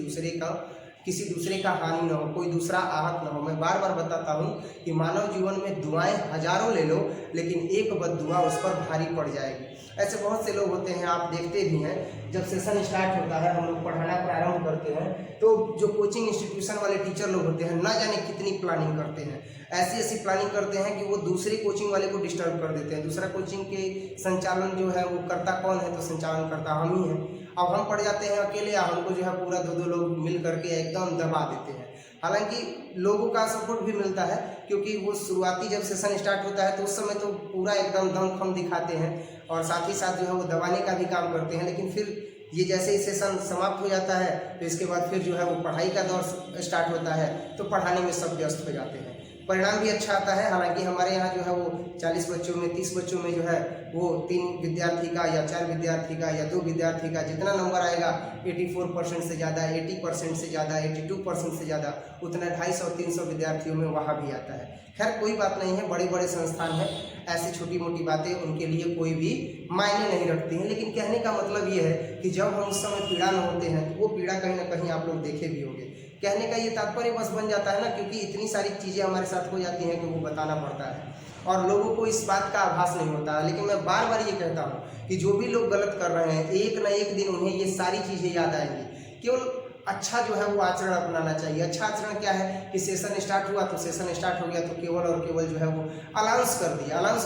A: दूसरे का हानि न हो, कोई दूसरा आहत न हो। मैं बार बार बताता हूँ कि मानव जीवन में दुआएं हजारों ले लो लेकिन एक बद्दुआ उस पर भारी पड़ जाएगी। ऐसे बहुत से लोग होते हैं, आप देखते भी हैं, जब सेशन स्टार्ट होता है, हम लोग पढ़ाना प्रारंभ करते हैं तो जो कोचिंग इंस्टीट्यूशन वाले टीचर लोग होते हैं ना जाने कितनी प्लानिंग करते हैं, ऐसी प्लानिंग करते हैं कि वो दूसरे कोचिंग वाले को डिस्टर्ब कर देते हैं। दूसरा कोचिंग के संचालन जो है वो करता कौन है, तो संचालन करता हम ही हैं। अब हम पढ़ जाते हैं अकेले, हमको जो है पूरा दो लोग मिल करके एकदम दबा देते हैं। हालांकि लोगों का सपोर्ट भी मिलता है क्योंकि वो शुरुआती जब सेशन स्टार्ट होता है तो उस समय तो पूरा एकदम दमखम दिखाते हैं और साथ ही साथ जो है वो दबाने का भी काम करते हैं। लेकिन फिर ये जैसे ही सेशन समाप्त हो जाता है तो इसके बाद फिर जो है वो पढ़ाई का दौर स्टार्ट होता है तो पढ़ाने में सब व्यस्त हो जाते हैं। परिणाम भी अच्छा आता है। हालांकि हमारे यहाँ जो है वो 40 बच्चों में 30 बच्चों में जो है वो 3 विद्यार्थी का या 4 विद्यार्थी का या 2 विद्यार्थी का जितना नंबर आएगा 84% से ज़्यादा, 80% से ज़्यादा, 82% से ज़्यादा, उतना 250 और 300 विद्यार्थियों में वहाँ भी आता है। खैर कोई बात नहीं है, बड़े बड़े संस्थान हैं, ऐसी छोटी मोटी बातें उनके लिए कोई भी मायने नहीं रखती हैं। लेकिन कहने का मतलब ये है कि जब हम उस समय पीड़ा में होते हैं तो वो पीड़ा कहीं ना कहीं आप लोग देखे भी होंगे। कहने का ये तात्पर्य बस बन जाता है ना, क्योंकि इतनी सारी चीज़ें हमारे साथ हो जाती हैं कि वो बताना पड़ता है और लोगों को इस बात का आभास नहीं होता। लेकिन मैं बार बार ये कहता हूँ कि जो भी लोग गलत कर रहे हैं एक ना एक दिन उन्हें ये सारी चीज़ें याद आएंगी। केवल अच्छा जो है वो आचरण अपनाना चाहिए। अच्छा आचरण क्या है कि सेशन स्टार्ट हुआ तो सेशन स्टार्ट हो गया तो केवल और केवल जो है वो अनाउंस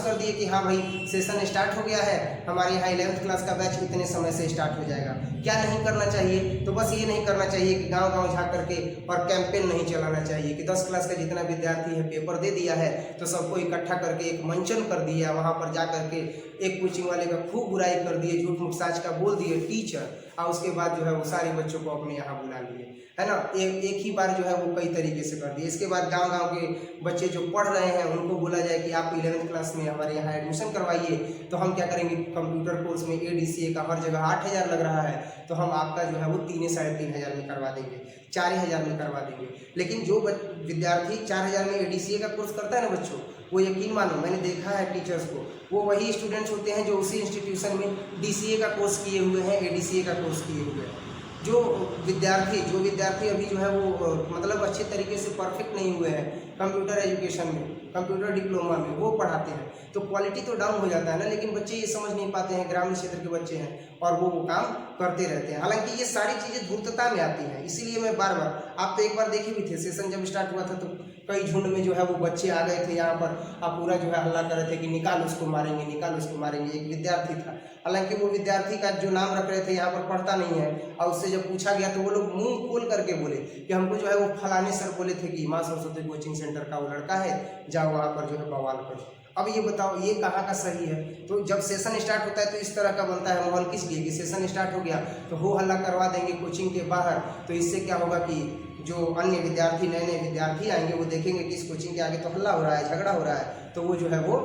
A: कर दिए कि हाँ भाई सेशन स्टार्ट हो गया है, हमारे यहाँ 11th क्लास का बैच इतने समय से स्टार्ट हो जाएगा। क्या नहीं करना चाहिए, तो बस ये नहीं करना चाहिए कि गांव गांव जा करके और कैंपेन नहीं चलाना चाहिए कि 10 क्लास का जितना विद्यार्थी है पेपर दे दिया है तो सबको इकट्ठा करके एक मंचन कर दिया, वहाँ पर जा करके एक कोचिंग वाले का खूब बुराई कर दिए, झूठ मूठ साच का बोल दिए टीचर, और उसके बाद जो है वो सारे बच्चों को अपने यहाँ बुला लिए, है ना। एक ही बार जो है वो कई तरीके से कर दिए। इसके बाद गांव गांव के बच्चे जो पढ़ रहे हैं उनको बोला जाए कि आप 11th क्लास में हमारे यहाँ एडमिशन करवाइए, तो हम क्या करेंगे, कंप्यूटर कोर्स में ADCA का हर जगह 8,000 लग रहा है तो हम आपका जो है वो 3,500 में करवा देंगे, 4,000 में करवा देंगे। लेकिन जो विद्यार्थी 4,000 में ADCA का कोर्स करता है ना बच्चों, वो यकीन मानो मैंने देखा है टीचर्स को, वो वही स्टूडेंट्स होते हैं जो उसी इंस्टीट्यूशन में DCA का कोर्स किए हुए हैं, ADCA का कोर्स किए हुए हैं। जो विद्यार्थी अभी जो है वो मतलब अच्छे तरीके से परफेक्ट नहीं हुए हैं कंप्यूटर एजुकेशन में, कंप्यूटर डिप्लोमा में, वो पढ़ाते हैं तो क्वालिटी तो डाउन हो जाता है ना। लेकिन बच्चे ये समझ नहीं पाते हैं, ग्रामीण क्षेत्र के बच्चे हैं और वो काम करते रहते हैं। हालांकि ये सारी चीज़ें धूर्तता में आती हैं, इसीलिए मैं बार बार, आप तो एक बार देखे भी थे सेशन जब स्टार्ट हुआ था तो कई झुंड में जो है वो बच्चे आ गए थे यहाँ पर, आप पूरा जो है हल्ला कर रहे थे कि निकाल उसको मारेंगे, निकाल उसको मारेंगे। एक विद्यार्थी था, हालांकि वो विद्यार्थी का जो नाम रख रहे थे यहाँ पर पढ़ता नहीं है, और उससे जब पूछा गया तो वो लोग मुंह खोल करके बोले कि हमको जो है वो फलाने सर बोले थे कि माँ सरस्वती कोचिंग सेंटर का वो लड़का है, जाओ वहाँ पर जो है बवाल करो। अब ये बताओ ये कहाँ का सही है? तो जब सेशन स्टार्ट होता है तो इस तरह का बनता है माहौल, किस लिए कि सेशन स्टार्ट हो गया तो हो हल्ला करवा देंगे कोचिंग के बाहर, तो इससे क्या होगा कि जो अन्य विद्यार्थी, नए नए विद्यार्थी आएंगे वो देखेंगे कि इस कोचिंग के आगे तो हल्ला हो रहा है, झगड़ा हो रहा है, तो वो जो है वो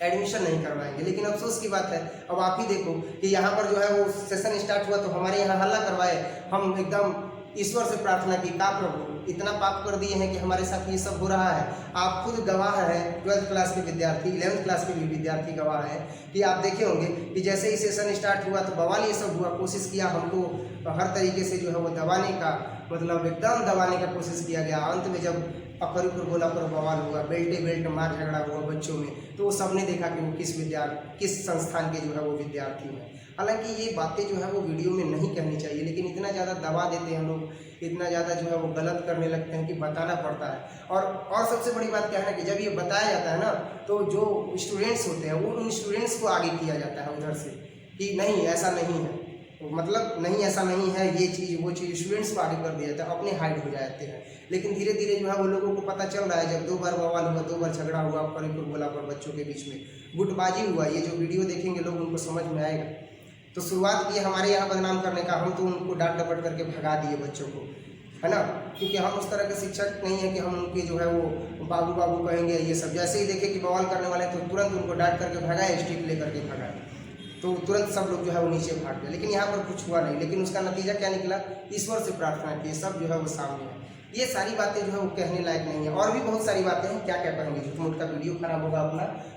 A: एडमिशन नहीं करवाएंगे। लेकिन अफसोस की बात है, अब आप ही देखो कि यहाँ पर जो है वो सेशन स्टार्ट हुआ तो हमारे यहाँ हल्ला करवाए, हम एकदम ईश्वर से प्रार्थना की, का प्रभु इतना पाप कर दिए हैं कि हमारे साथ ये सब हो रहा है। आप खुद गवाह हैं, 12th क्लास के विद्यार्थी, 11th क्लास के भी विद्यार्थी गवाह हैं कि आप देखे होंगे कि जैसे ही सेशन स्टार्ट हुआ तो बवाल ये सब हुआ, कोशिश किया हमको हर तरीके से जो है वो दबाने का, मतलब एकदम दबाने का कोशिश किया गया। अंत में जब अखर ऊपर बोला पर बवाल हुआ, बेल्ट मार झगड़ा हुआ बच्चों में, तो वो सबने देखा कि वो किस संस्थान के जो है वो विद्यार्थी हैं। हालांकि ये बातें जो है वो वीडियो में नहीं कहनी चाहिए, लेकिन इतना ज़्यादा दबा देते हैं लोग, इतना ज़्यादा जो है वो गलत करने लगते हैं कि बताना पड़ता है। और सबसे बड़ी बात क्या है ना कि जब ये बताया जाता है ना तो जो स्टूडेंट्स होते हैं वो उन स्टूडेंट्स को आगे किया जाता है उधर से कि नहीं ऐसा नहीं है, मतलब नहीं ऐसा नहीं है, ये चीज़ वो चीज़ स्टूडेंट्स को आगे कर दिया जाता है, अपने हाइड हो जाते हैं। लेकिन धीरे धीरे जो है वो लोगों को पता चल रहा है, जब 2 बार बवाल हुआ, 2 बार झगड़ा हुआ, पर बोला पर बच्चों के बीच में गुटबाजी हुआ, ये जो वीडियो देखेंगे लोग उनको समझ में आएगा। तो शुरुआत की हमारे यहाँ बदनाम करने का, हम तो उनको डांट डपट करके भगा दिए बच्चों को, है ना, क्योंकि हम उस तरह के शिक्षक नहीं है कि हम उनके जो है वो बाबू बाबू कहेंगे ये सब। जैसे ही देखे कि बवाल करने वाले तो तुरंत उनको डांट करके भगाए, स्टिक लेकर के भगाए, तो तुरंत सब लोग जो है वो नीचे भाग गए। लेकिन यहाँ पर कुछ हुआ नहीं, लेकिन उसका नतीजा क्या निकला? ईश्वर से प्रार्थना की, सब जो है वो सामने है। ये सारी बातें जो है वो कहने लायक नहीं है, और भी बहुत सारी बातें हैं, क्या क्या कहेंगे, झूठ मूठ का वीडियो खराब होगा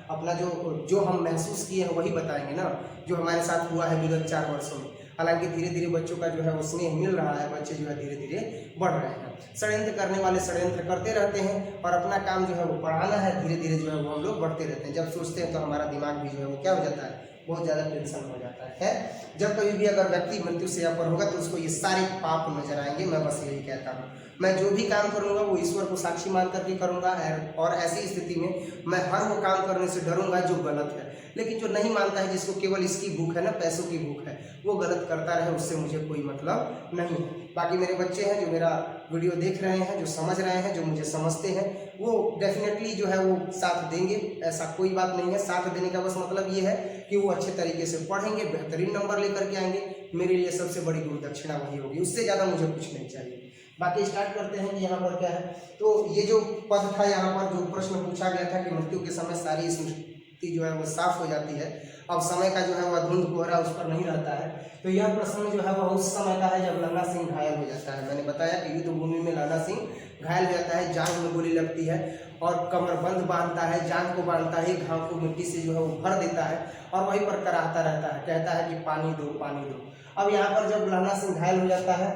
A: अपना जो हम महसूस किए हैं वही बताएंगे ना, जो हमारे साथ हुआ है विगत 4 वर्षों में। हालांकि धीरे धीरे बच्चों का जो है वो स्नेह मिल रहा है, बच्चे जो है धीरे धीरे बढ़ रहे हैं। षड्यंत्र करने वाले षड्यंत्र करते रहते हैं और अपना काम जो है वो पढ़ाना है, धीरे धीरे जो है वो हम लोग बढ़ते रहते हैं। जब सोचते हैं तो हमारा दिमाग भी जो है वो क्या हो जाता है, बहुत ज़्यादा टेंशन हो जाता है। जब कभी भी अगर व्यक्ति मृत्यु से पर होगा तो उसको ये सारे पाप नजर आएंगे। मैं बस यही कहता हूँ, मैं जो भी काम करूँगा वो ईश्वर को साक्षी मान करके करूँगा, और ऐसी स्थिति में मैं हर वो काम करने से डरूंगा जो गलत है। लेकिन जो नहीं मानता है, जिसको केवल इसकी भूख है ना, पैसों की भूख है, वो गलत करता रहे, उससे मुझे कोई मतलब नहीं। बाकी मेरे बच्चे हैं जो मेरा वीडियो देख रहे हैं, जो समझ रहे हैं, जो मुझे समझते हैं, वो डेफिनेटली जो है वो साथ देंगे, ऐसा कोई बात नहीं है। साथ देने का बस मतलब ये है कि वो अच्छे तरीके से पढ़ेंगे, बेहतरीन नंबर लेकर के आएंगे। मेरे लिए सबसे बड़ी गुरु दक्षिणा वही होगी, उससे ज़्यादा मुझे कुछ नहीं चाहिए। बाकी स्टार्ट करते हैं कि यहाँ पर क्या है। तो ये जो पद था, यहाँ पर जो प्रश्न पूछा गया था कि मृत्यु के समय सारी स्मृति जो है वो साफ हो जाती है, अब समय का जो है वह धुंध कोहरा उस पर नहीं रहता है। तो यह प्रश्न जो है वह उस समय का है जब लहना सिंह घायल हो जाता है। मैंने बताया कि युद्ध भूमि में लहना सिंह घायल हो जाता है, जांघ में गोली लगती है और कमरबंद बांधता है, जांघ को बांधता है, घाव को मिट्टी से जो है वो भर देता है और वहीं पर कराहता रहता है, कहता है कि पानी दो पानी दो। अब यहाँ पर जब लहना सिंह घायल हो जाता है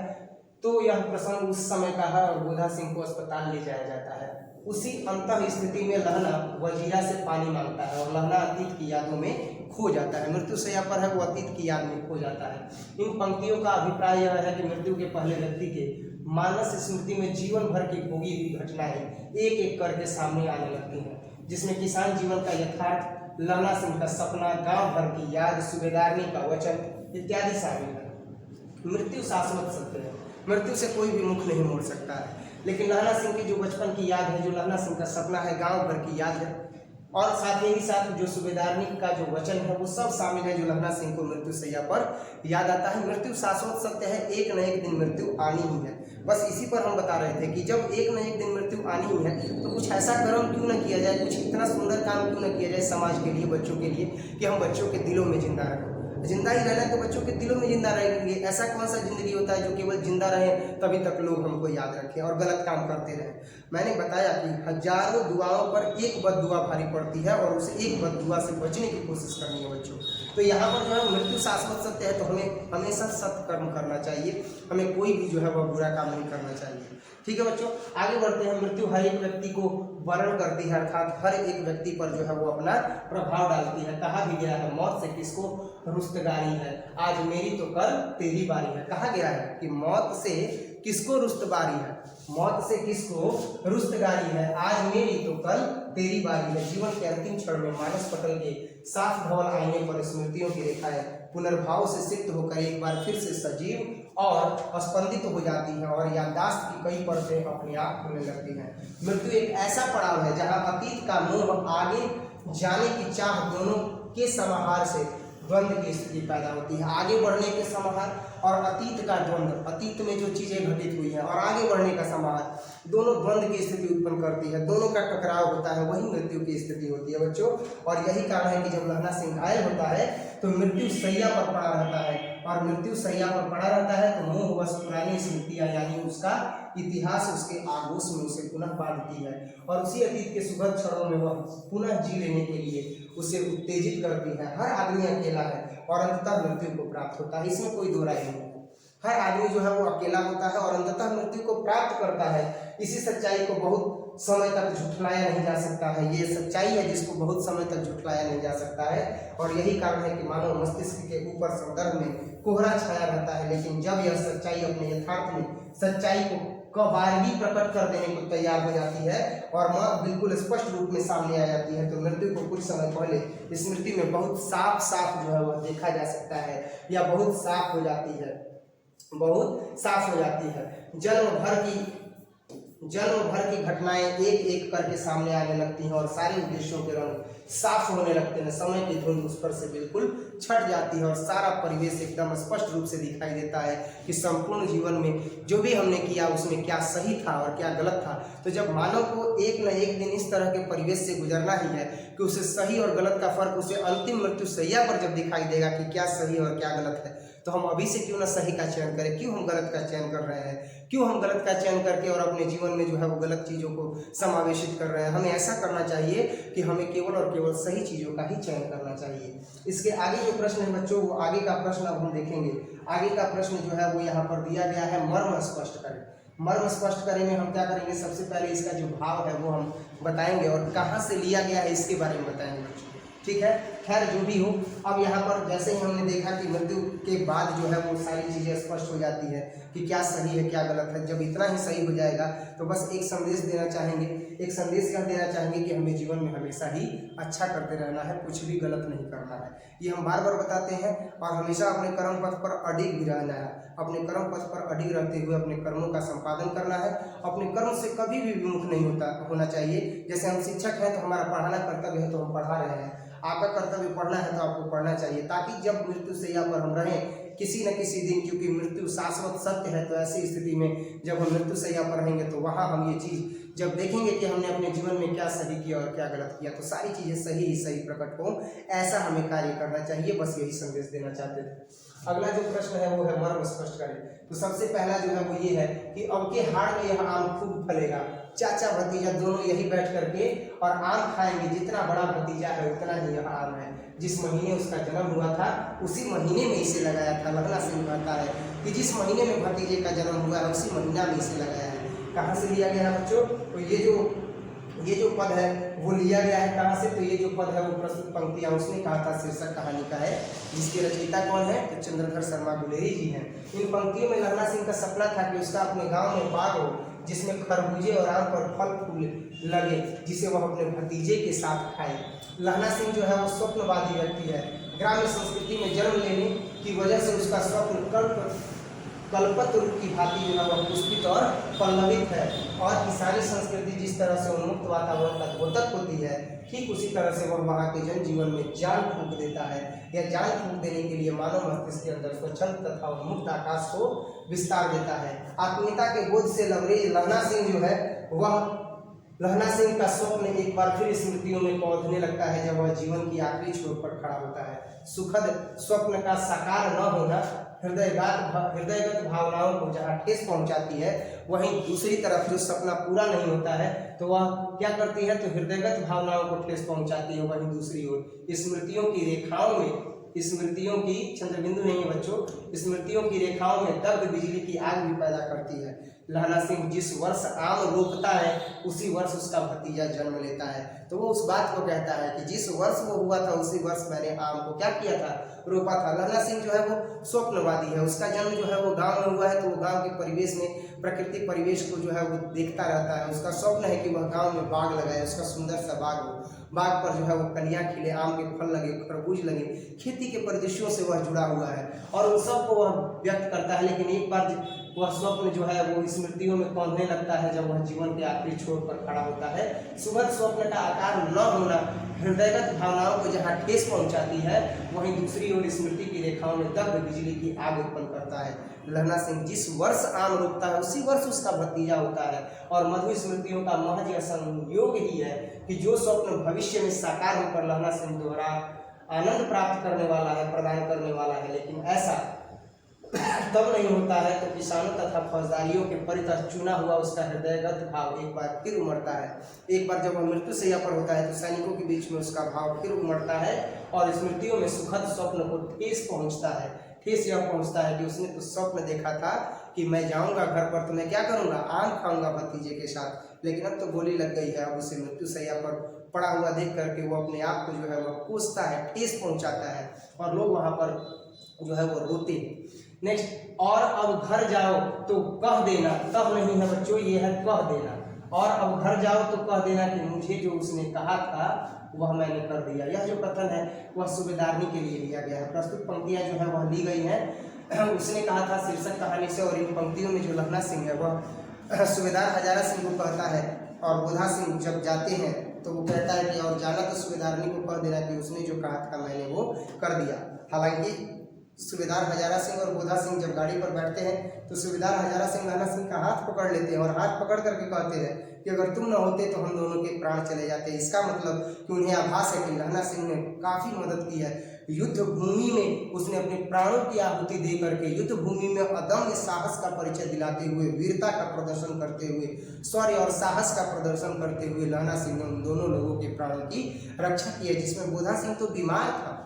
A: तो यह प्रसंग उस समय का है और बोधा सिंह को अस्पताल ले जाया जाता है। उसी अंतः स्थिति में लहना वजीरा से पानी मांगता है और लहना अतीत की यादों में खो जाता है। मृत्यु शैया पर है वो अतीत की याद में खो जाता है। इन पंक्तियों का अभिप्राय यह है कि मृत्यु के पहले व्यक्ति के मानस स्मृति में जीवन भर की भोगी हुई घटनाएं एक एक करके सामने आने लगती हैं, जिसमें किसान जीवन का यथार्थ, लहना सिंह का सपना, गांव भर की याद, सूबेदारनी का वचन इत्यादि शामिल है। मृत्यु शाश्वत सत्य है, मृत्यु से कोई भी मुख नहीं मोड़ सकता है। लेकिन लहना सिंह की जो बचपन की याद है, जो लहना सिंह का सपना है, गांव भर की याद है, और साथ ही साथ जो सूबेदारनी का जो वचन है वो सब शामिल है, जो लहना सिंह को मृत्यु शैया पर याद आता है। मृत्यु शाश्वत सत्य है, एक न एक दिन मृत्यु आनी ही है। बस इसी पर हम बता रहे थे कि जब एक न एक दिन मृत्यु आनी ही है तो कुछ ऐसा कर्म क्यों न किया जाए, कुछ इतना सुंदर काम क्यों न किया जाए समाज के लिए, बच्चों के लिए, कि हम बच्चों के दिलों में जिंदा रहें। जिंदा ही रहना तो बच्चों के दिलों में जिंदा रहेंगे। ऐसा कौन सा जिंदगी होता है जो केवल जिंदा रहे तभी तक लोग हमको याद रखें और गलत काम करते रहें। मैंने बताया कि हजारों दुआओं पर एक बद्दुआ भारी पड़ती है और उसे एक बद्दुआ से बचने की कोशिश करनी है बच्चों। तो यहाँ पर जो है मृत्यु शाश्वत सत्य है, तो हमें हमेशा सत्कर्म करना चाहिए, हमें कोई भी जो है वह बुरा काम नहीं करना चाहिए। ठीक है बच्चों, आगे बढ़ते हैं। मृत्यु हर एक व्यक्ति को वर्ण करती है, अर्थात हर एक व्यक्ति पर जो है वो अपना प्रभाव डालती है। कहा भी गया है मौत से किसको रुस्तगारी है, आज मेरी तो कल तेरी बारी है। कहा गया है कि मौत से किसको रुस्तबारी है, मौत से किसको रुस्तगारी है, आज मेरी तो कल तेरी बारी है। जीवन के अंतिम क्षण में मानस पटल के साफ धवल आईने पर स्मृतियों की रेखाएं पुनर्भाव से सिक्त होकर एक बार फिर से सजीव और स्पंदित हो जाती हैं और याददाश्त की कई परतें अपने आप खुलने लगती हैं। मृत्यु एक ऐसा पड़ाव है जहां अतीत का मोह आगे जाने की चाह दोनों के समाहार से द्वंद्व की स्थिति पैदा होती है। आगे बढ़ने के समाहार और अतीत का द्वंद्व, अतीत में जो चीजें घटित हुई हैं और आगे बढ़ने का समाहार, दोनों द्वंद्व की स्थिति उत्पन्न करती है, दोनों का टकराव होता है, वही मृत्यु की स्थिति होती है बच्चों। और यही कारण है कि जब लहना सिंह घायल होता है तो मृत्यु सैया पर पड़ा रहता है, और मृत्यु सैया पर पड़ा रहता है तो मोह बस पुरानी स्मृतियां यानी उसका इतिहास उसके आगोश में उसे पुनः बांधती है और उसी अतीत के सुखद क्षणों में वह पुनः जी लेने के लिए उसे उत्तेजित करती है। हर आदमी अकेला है और अंततः मृत्यु को प्राप्त होता है, इसमें कोई दो राय नहीं है। हर आदमी जो है वो अकेला होता है और अंततः मृत्यु को प्राप्त करता है। इसी सच्चाई को बहुत समय तक झुठलाया नहीं जा सकता है, ये सच्चाई है जिसको बहुत समय तक झुठलाया नहीं जा सकता है। और यही कारण है कि मानव मस्तिष्क के ऊपर संदर्भ में कोहरा छाया रहता है, लेकिन जब यह सच्चाई अपने यथार्थ में सच्चाई को कबारगी प्रकट कर देने को तैयार हो जाती है और मौत बिल्कुल स्पष्ट रूप में सामने आ जाती है, तो मृत्यु को कुछ समय पहले स्मृति में बहुत साफ साफ जो है वह देखा जा सकता है या बहुत साफ हो जाती है, बहुत साफ हो जाती है। जन्म भर की घटनाएं एक एक करके सामने आने लगती हैं और सारे उद्देश्यों के रंग साफ होने लगते हैं। समय की धुंध उस पर से बिल्कुल छट जाती है और सारा परिवेश एकदम स्पष्ट रूप से दिखाई देता है कि संपूर्ण जीवन में जो भी हमने किया उसमें क्या सही था और क्या गलत था। तो जब मानव को एक न एक दिन इस तरह के परिवेश से गुजरना ही है कि उसे सही और गलत का फर्क उसे अंतिम मृत्यु सैया पर जब दिखाई देगा कि क्या सही और क्या गलत है, तो हम अभी से क्यों ना सही का चयन करें, क्यों हम गलत का चयन कर रहे हैं, क्यों हम गलत का चयन करके और अपने जीवन में जो है वो गलत चीज़ों को समावेशित कर रहे हैं। हमें ऐसा करना चाहिए कि हमें केवल और केवल सही चीज़ों का ही चयन करना चाहिए। इसके आगे जो प्रश्न है बच्चों, वो आगे का प्रश्न अब हम देखेंगे। आगे का प्रश्न जो है वो यहाँ पर दिया गया है, मर्म स्पष्ट करें। मर्म स्पष्ट करें में हम क्या करेंगे, सबसे पहले इसका जो भाव है वो हम बताएंगे और कहाँ से लिया गया है इसके बारे में बताएंगे बच्चों। ठीक है, खैर जो भी हो, अब यहाँ पर जैसे ही हमने देखा कि मृत्यु के बाद जो है वो सारी चीज़ें स्पष्ट हो जाती है कि क्या सही है क्या गलत है। जब इतना ही सही हो जाएगा तो बस एक संदेश देना चाहेंगे, एक संदेश यह देना चाहेंगे कि हमें जीवन में हमेशा ही अच्छा करते रहना है, कुछ भी गलत नहीं करना है। ये हम बार बार बताते हैं और हमेशा अपने कर्म पथ पर अडिग भी रहना है। अपने कर्म पथ पर अडिग रहते हुए अपने कर्मों का संपादन करना है। अपने कर्म से कभी भी विमुख नहीं होना चाहिए। जैसे हम शिक्षक हैं तो हमारा पढ़ाना कर्तव्य है तो हम पढ़ा रहे हैं, आपका कर्तव्य पढ़ना है तो आपको पढ़ना चाहिए, ताकि जब मृत्यु सैया पर हम रहें किसी न किसी दिन, क्योंकि मृत्यु शाश्वत सत्य है, तो ऐसी स्थिति में जब हम मृत्यु सैया पर रहेंगे तो वहाँ हम ये चीज़ जब देखेंगे कि हमने अपने जीवन में क्या सही किया और क्या गलत किया, तो सारी चीज़ें सही ही सही प्रकट हो, ऐसा हमें कार्य करना चाहिए। बस यही संदेश देना चाहते थे। अगला जो प्रश्न है वो है मर्म स्पष्ट करें। तो सबसे पहला जो है वो ये है कि अब के हाड़ में यह आम खूब फलेगा। चाचा भतीजा दोनों यही बैठ करके और आम खाएंगे, जितना बड़ा भतीजा है उतना ही यह आम है। जिस महीने उसका जन्म हुआ था उसी महीने में इसे लगाया था। लहना सिंह कहता है कि जिस महीने में भतीजे का जन्म हुआ है उसी महीना में इसे लगाया है। कहाँ से लिया गया है बच्चों? तो ये जो पद है वो लिया गया है कहाँ से? तो ये जो पद है वो प्रस्तुत पंक्तियाँ उसने कहा था शीर्षक कहानी का है, जिसके रचयिता कौन है? तो चंद्रधर शर्मा गुलेरी जी हैं। इन पंक्तियों में लहना सिंह का सपना था कि उसका अपने गाँव में बाग हो जिसमें खरबूजे और आम पर फल फूल लगे, जिसे वह अपने भतीजे के साथ खाए। लहना सिंह जो है वो स्वप्नवादी व्यक्ति है। ग्रामीण संस्कृति में जन्म लेने की वजह से उसका स्वप्न कल्पतरु की भांति जो है वह पुष्पित और पल्लवित है। और किसानी संस्कृति जिस तरह से उन्मुक्त वातावरण का द्योतक होती है, ठीक उसी तरह से वह वहाँ के जनजीवन में जान फूंक देता है। यह जान फूंक देने के लिए मानव मस्तिष्क के अंदर स्वच्छंद तथा उन्मुक्त आकाश को विस्तार देता है। आत्मीयता के बोध से लबरेज लहना सिंह जो है वह लहना सिंह का स्वप्न एक बार फिर स्मृतियों में पौधने लगता है जब वह जीवन की आखिरी छोर पर खड़ा होता है। सुखद स्वप्न का साकार न होना हृदयगत भावनाओं को जहाँ ठेस पहुंचाती है, वहीं दूसरी तरफ जो सपना पूरा नहीं होता है तो वह क्या करती है? तो हृदयगत भावनाओं को ठेस पहुंचाती है। वहीं दूसरी ओर स्मृतियों की रेखाओं में स्मृतियों की, चंद्रबिंदु नहीं है बच्चों, स्मृतियों की रेखाओं में दग्ध बिजली की आग भी पैदा करती है। लहना सिंह जिस वर्ष आम रोपता है उसी वर्ष उसका भतीजा जन्म लेता है। तो वो उस बात को कहता है कि जिस वर्ष वो हुआ था उसी वर्ष मैंने आम को क्या किया था, रोपा था। लहना सिंह जो है वो स्वप्नवादी है, उसका जन्म जो है वो गांव में हुआ है, तो वो गांव के परिवेश में, प्रकृति परिवेश को जो है वो देखता रहता है। उसका स्वप्न है कि वह गांव में बाग लगाए, उसका सुंदर सा बाग हो, बाग पर जो है वो कलियां खिले, आम के फल लगे, खरबूज लगे, खेती के परिदृश्यों से वह जुड़ा हुआ है और उन सबको वह व्यक्त करता है। लेकिन एक बार वह स्वप्न जो है वो स्मृतियों में कौंधने लगता है जब वह जीवन के आखिरी छोर पर खड़ा होता है। सुखद स्वप्न का आकार न होना हृदयगत भावनाओं को जहाँ ठेस पहुंचाती है, वहीं दूसरी ओर स्मृति की रेखाओं में दग्ध बिजली की आग उत्पन्न करता है। लहना सिंह जिस वर्ष आम रोपता है उसी वर्ष उसका भतीजा होता है और मधु स्मृतियों का महज यह संयोग ही है कि जो स्वप्न भविष्य में साकार होकर लहना सिंह द्वारा आनंद प्राप्त करने वाला है, प्रदान करने वाला है, लेकिन ऐसा तब नहीं होता है तो किसानों तथा फौजदारियों के परितः चुना हुआ उसका हृदयगत भाव एक बार फिर उमड़ता है। एक बार जब वह मृत्यु शैया पर होता है तो सैनिकों के बीच में उसका भाव फिर उमड़ता है और स्मृतियों में सुखद स्वप्न को ठेस पहुंचता है। ठेस यह पहुंचता है कि उसने तो स्वप्न देखा था कि मैं जाऊंगा घर पर तो मैं क्या करूंगा, आम खाऊंगा भतीजे के साथ, लेकिन अब तो गोली लग गई है। अब उसे मृत्यु शैया पर पड़ा हुआ देख करके वो अपने आप को जो है वह कोसता है, ठेस पहुंचाता है और लोग वहां पर जो है वो रोते हैं। नेक्स्ट, और अब घर जाओ तो कह देना, तब नहीं है बच्चों, ये है कह देना। और अब घर जाओ तो कह देना कि मुझे जो उसने कहा था वह मैंने कर दिया। यह जो कथन है वह सूबेदारनी के लिए लिया गया है। प्रस्तुत पंक्तियां जो है वह ली गई हैं उसने कहा था शीर्षक कहानी से, और इन पंक्तियों में जो लहना सिंह है वह सूबेदार हजारा सिंह को कहता है और बोधा सिंह जब जाते हैं तो वो कहता है कि और जाना तो सूबेदारनी को कह देना कि उसने जो कहा था मैंने वो कर दिया। हालांकि सूबेदार हजारा सिंह और बोधा सिंह जब गाड़ी पर बैठते हैं तो सूबेदार हजारा सिंह लहना सिंह का हाथ पकड़ लेते हैं और हाथ पकड़ करके कहते हैं कि अगर तुम न होते तो हम दोनों के प्राण चले जाते। इसका मतलब कि उन्हें आभास है कि लहना सिंह ने काफ़ी मदद की है। युद्ध भूमि में उसने अपने प्राणों की आहुति दे करके युद्ध भूमि में अदम्य साहस का परिचय दिलाते हुए, वीरता का प्रदर्शन करते हुए, शौर्य और साहस का प्रदर्शन करते हुए लहना सिंह ने उन दोनों लोगों के प्राणों की रक्षा की है। जिसमें बोधा सिंह तो बीमार था,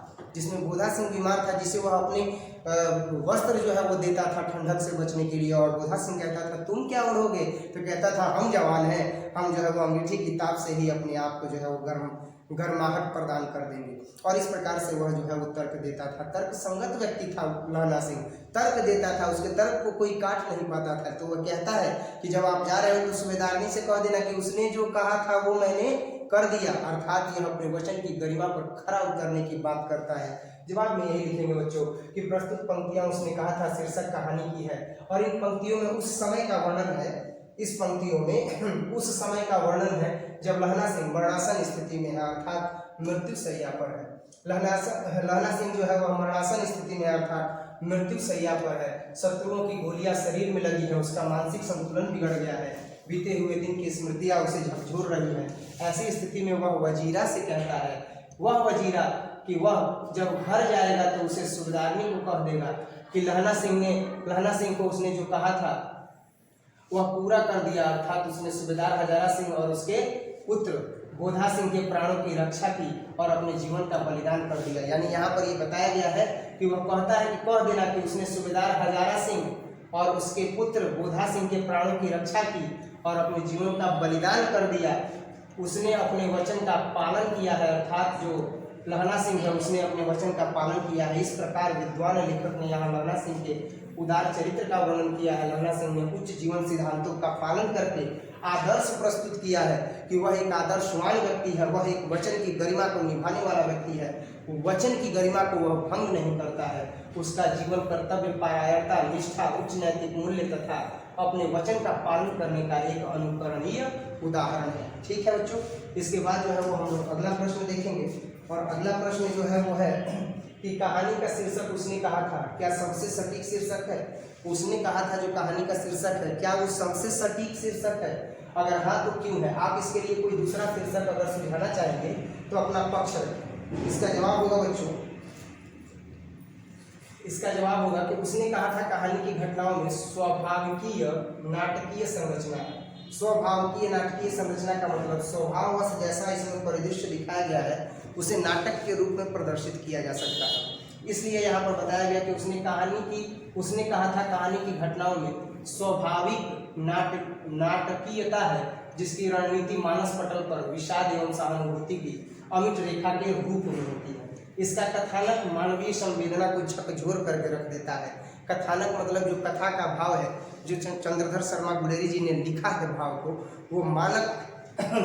A: जिसे वह अपने वस्त्र जो है वो देता था ठंडक से बचने के लिए, और बोधा सिंह कहता था तुम क्या ओढ़ोगे, तो कहता था हम जवान हैं, हम जो है वो अंगीठी किताब से ही अपने आप को जो है वो गर्माहट प्रदान कर देंगे। और इस प्रकार से वह जो है वो तर्क देता था। तर्क संगत व्यक्ति था लहना सिंह, तर्क देता था, उसके तर्क को कोई काट नहीं पाता था। तो वह कहता है कि जब आप जा रहे हो तो सूबेदारनी से कह देना कि उसने जो कहा था वो मैंने कर दिया, अर्थात यह अपने वचन की गरिमा पर खरा उतरने की बात करता है। जवाब में यही लिखेंगे बच्चों कि प्रस्तुत पंक्तियां उसने कहा था शीर्षक कहानी की है और इन पंक्तियों में उस समय का वर्णन है। इस पंक्तियों में उस समय का वर्णन है जब लहना सिंह मरणासन स्थिति में है, अर्थात मृत्यु शैया पर है। लहना सिंह जो है वह मरणासन स्थिति में अर्थात मृत्यु शैया पर है। शत्रुओं की गोलियां शरीर में लगी है, उसका मानसिक संतुलन बिगड़ गया है, बीते हुए दिन की स्मृतियां उसे झकझोर रही हैं। ऐसी स्थिति में वह वजीरा से कहता है, वह वजीरा कि वह जब घर जाएगा तो उसे सूबेदारनी को कह देगा कि लहना सिंह को उसने जो कहा था वह पूरा कर दिया, अर्थात उसने सूबेदार हजारा सिंह और उसके पुत्र बोधा सिंह के प्राणों की रक्षा की और अपने जीवन का बलिदान कर दिया। यानी यहाँ पर ये बताया गया है कि वह कहता है कि कह देना कि उसने सूबेदार हजारा सिंह और उसके पुत्र बोधा सिंह के प्राणों की रक्षा की और अपने जीवन का बलिदान कर दिया। उसने अपने वचन का पालन किया है, अर्थात जो लहना सिंह है उसने अपने वचन का पालन किया है। इस प्रकार विद्वान लेखक ने यहाँ लहना सिंह के उदार चरित्र का वर्णन किया है। लहना सिंह ने उच्च जीवन सिद्धांतों का पालन करके आदर्श प्रस्तुत किया है कि वह एक आदर्शवान व्यक्ति है, वह एक वचन की गरिमा को निभाने वाला व्यक्ति है, वचन की गरिमा को वह भंग नहीं करता है। उसका जीवन कर्तव्य परायणता, निष्ठा, उच्च नैतिक मूल्य तथा अपने वचन का पालन करने का एक अनुकरणीय उदाहरण है। ठीक है बच्चों, इसके बाद जो है वो हम लोग अगला प्रश्न देखेंगे और अगला प्रश्न जो है वो है कि कहानी का शीर्षक उसने कहा था क्या सबसे सटीक शीर्षक है? उसने कहा था जो कहानी का शीर्षक है क्या वो सबसे सटीक शीर्षक है? अगर हाँ तो क्यों है? आप इसके लिए कोई दूसरा शीर्षक अगर सुझाना चाहेंगे तो अपना पक्ष रखें। इसका जवाब होगा बच्चों, इसका जवाब होगा कि उसने कहा था कहानी की घटनाओं में स्वाभाविकीय नाटकीय संरचना। स्वाभाविकीय नाटकीय संरचना का मतलब स्वभाववश जैसा इसमें परिदृश्य दिखाया गया है उसे नाटक के रूप में प्रदर्शित किया जा सकता है। इसलिए यहाँ पर बताया गया कि उसने कहा था कहानी की घटनाओं में स्वाभाविक नाटकीयता है, जिसकी रणनीति मानस पटल पर विषाद एवं सहानुभूति की अमिट रेखा के रूप में होती है। इसका कथानक मानवीय संवेदना को झकझोर करके रख देता है। कथानक मतलब जो कथा का भाव है, जो चंद्रधर शर्मा गुलेरी जी ने लिखा है भाव को, वो मानव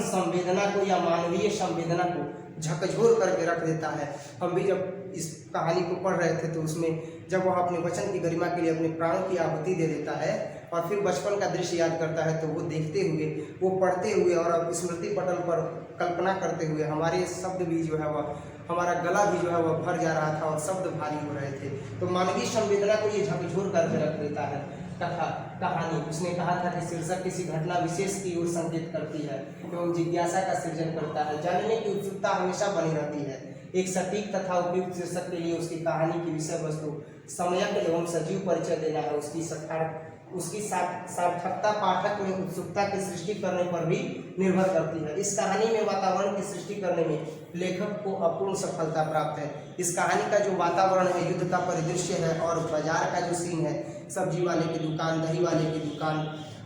A: संवेदना को या मानवीय संवेदना को झकझोर करके रख देता है। हम भी जब इस कहानी को पढ़ रहे थे तो उसमें जब वह अपने वचन की गरिमा के लिए अपने प्राणों की आहुति दे देता है और फिर बचपन का दृश्य याद करता है, तो वो देखते हुए, वो पढ़ते हुए और अब स्मृति पटल पर कल्पना करते हुए हमारे शब्द भी जो है वह, हमारा गला भी जो है वह भर जा रहा था और शब्द भारी हो रहे थे। तो मानवीय संवेदना को ये झकझोर करके रख देता है कहानी। उसने कहा था कि शीर्षक किसी घटना विशेष की ओर संकेत करती है एवं जिज्ञासा का सृजन करता है। जानने की उत्सुकता हमेशा बनी रहती है। एक सटीक तथा उपयुक्त शीर्षक के लिए उसकी कहानी की विषय वस्तु सम्यक एवं सजीव परिचय देना है। उसकी सार्थकता पाठक में उत्सुकता की सृष्टि करने पर भी निर्भर करती है। इस कहानी में वातावरण की सृष्टि करने में लेखक को अपूर्ण सफलता प्राप्त है। इस कहानी का जो वातावरण है, युद्ध का परिदृश्य है और बाजार का जो सीन है, सब्जी वाले की दुकान, दही वाले की दुकान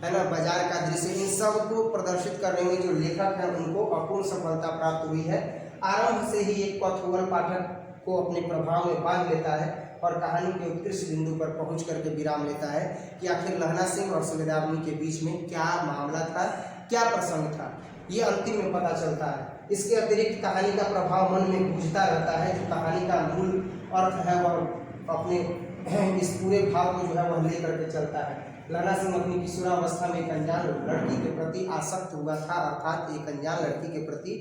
A: है ना, बाजार का दृश्य, इन सब को प्रदर्शित करने में जो लेखक है उनको अपूर्ण सफलता प्राप्त हुई है। आरंभ से ही एक कौतूहल पाठक को अपने प्रभाव में बांध लेता है और कहानी के उत्कृष्ट बिंदु पर पहुंच करके विराम लेता है कि आखिर लहना सिंह और सुबेदारनी के बीच में क्या मामला था, क्या प्रसंग था, ये अंतिम में पता चलता है। इसके अतिरिक्त कहानी का प्रभाव मन में गूंजता रहता है। जो कहानी का मूल अर्थ है वह अपने इस पूरे भाव को जो है वह लेकर के चलता है। लहना सिंह अपनी किशोरावस्था में एक अनजान लड़की के प्रति आसक्त हुआ था, अर्थात एक अनजान लड़की के प्रति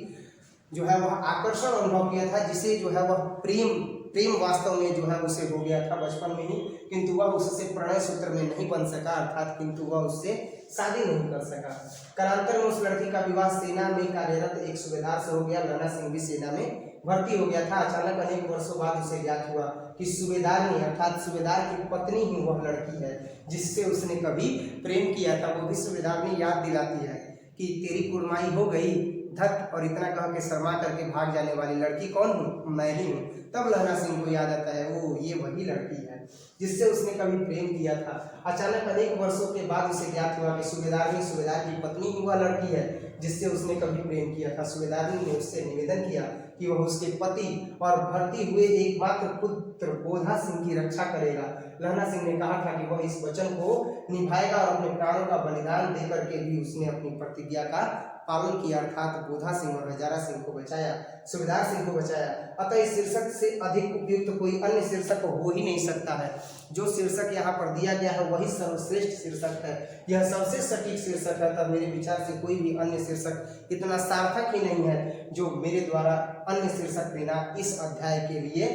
A: जो है वह आकर्षण अनुभव किया था, जिसे जो है वह प्रेम वास्तव में जो है उसे हो गया था बचपन में ही, किंतु वह उससे प्रणय सूत्र में नहीं बन सका, अर्थात किंतु वह उससे शादी नहीं कर सका। कालांतर में उस लड़की का विवाह सेना में कार्यरत एक सूबेदार से हो गया। लहना सिंह भी सेना में भर्ती हो गया था। अचानक अनेक वर्षों बाद उसे ज्ञात हुआ कि सूबेदारनी अर्थात सूबेदार की पत्नी ही वह लड़की है जिससे उसने कभी प्रेम किया था। वो भी सूबेदारनी याद दिलाती है कि तेरी कुड़माई हो गई धत, और इतना कह के शर्मा करके भाग जाने वाली लड़की कौन हूँ? मैं ही हूँ। तब लहना सिंह को याद आता है, ओ ये वही लड़की है जिससे उसने कभी प्रेम किया था। अचानक अनेक वर्षों के बाद उसे ज्ञात हुआ कि सूबेदारनी सूबेदार की पत्नी ही वह लड़की है जिससे उसने कभी प्रेम किया था। सूबेदारनी ने उससे निवेदन किया कि वह उसके पति और भर्ती हुए एकमात्र पुत्र बोधा सिंह की रक्षा करेगा। लहना सिंह ने कहा था कि वह इस वचन को निभाएगा और अपने प्राणों का बलिदान देकर के भी उसने अपनी प्रतिज्ञा का पालन किया, अर्थात बोधा सिंह और हजारा सिंह को बचाया, सूबेदार सिंह को बचाया। अतः इस शीर्षक से अधिक उपयुक्त कोई अन्य शीर्षक हो ही नहीं सकता है। जो शीर्षक यहाँ पर दिया गया है वही सर्वश्रेष्ठ शीर्षक है, यह सबसे सटीक शीर्षक है। तब मेरे विचार से कोई भी अन्य शीर्षक इतना सार्थक ही नहीं है जो मेरे द्वारा अन्य शीर्षक देना इस अध्याय के लिए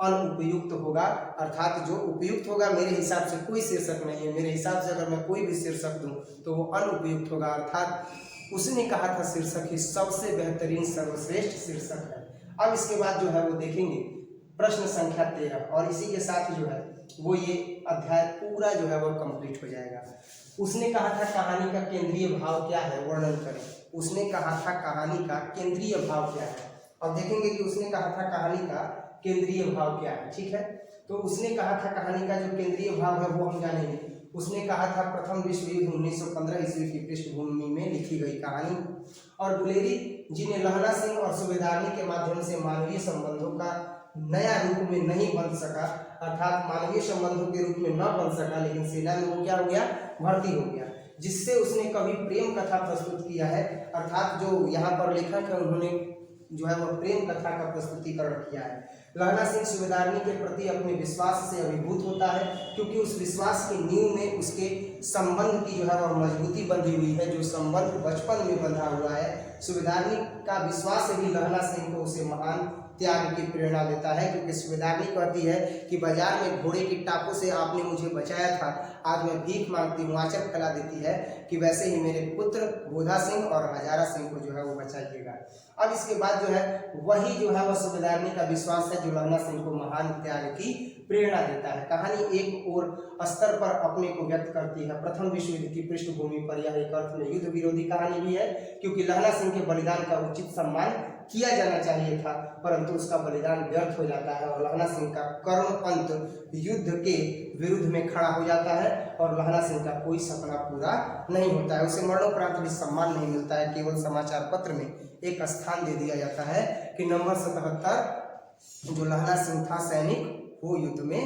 A: अनुपयुक्त होगा, अर्थात जो उपयुक्त होगा मेरे हिसाब से कोई शीर्षक नहीं है। मेरे हिसाब से अगर मैं कोई भी शीर्षक दूं तो वो अनुपयुक्त होगा, अर्थात उसने कहा था शीर्षक ही सबसे बेहतरीन सर्वश्रेष्ठ शीर्षक है। अब इसके बाद जो है वो देखेंगे प्रश्न संख्या 13, और इसी के साथ जो है वो ये अध्याय पूरा जो है वो कंप्लीट हो जाएगा। उसने कहा था कहानी का केंद्रीय भाव क्या है, वर्णन करें। उसने कहा था कहानी का केंद्रीय भाव क्या है। अब देखेंगे कि उसने कहा था कहानी का केंद्रीय भाव क्या है, ठीक है। तो उसने कहा था कहानी का जो केंद्रीय भाव है वो हम जानेंगे। उसने कहा था प्रथम विश्व युद्ध 1915 ईस्वी की पृष्ठभूमि में लिखी गई कहानी, और गुलेरी जी ने लहना सिंह और सूबेदारनी के माध्यम से मानवीय संबंधों का नया रूप में नहीं बन सका, अर्थात मानवीय संबंधों के रूप में न बन सका, लेकिन सेना में वो क्या हो गया, भर्ती हो गया, जिससे उसने कभी प्रेम कथा प्रस्तुत किया है। अर्थात जो यहाँ पर लेखक है उन्होंने जो है वह प्रेम कथा का प्रस्तुतिकरण किया है। लहना सिंह सूबेदारनी के प्रति अपने विश्वास से अभिभूत होता है, क्योंकि उस विश्वास की नींव में उसके संबंध की जो है वह मजबूती बंधी हुई है, जो संबंध बचपन में बंधा हुआ है। सूबेदारनी का विश्वास भी लहना सिंह को उसे महान त्याग की प्रेरणा देता है, क्योंकि सूबेदारनी कहती है कि बाजार में घोड़े की टापों से आपने मुझे बचाया था, आज मैं भीख मांगती हूँ आंचल फैला देती है कि वैसे ही मेरे पुत्र बोधा सिंह और हजारा सिंह को जो है वो बचाइएगा। अब इसके बाद जो है वही जो है वह सूबेदारनी का विश्वास है जो लहना सिंह को महान त्याग की प्रेरणा देता है। कहानी एक और स्तर पर अपने को व्यक्त करती है। प्रथम विश्व युद्ध की पृष्ठभूमि पर यह एक अर्थ में युद्ध विरोधी कहानी भी है, क्योंकि लहना सिंह के बलिदान का उचित सम्मान किया जाना चाहिए था, परंतु उसका बलिदान व्यर्थ हो जाता है और लहना सिंह का कर्मपंथ युद्ध के विरुद्ध में खड़ा हो जाता है और लहना सिंह का कोई सपना पूरा नहीं होता है। उसे मरणोपरांत भी सम्मान नहीं मिलता है, केवल समाचार पत्र में एक स्थान दे दिया जाता है कि नंबर 77 जो लहना सिंह था सैनिक, वो युद्ध में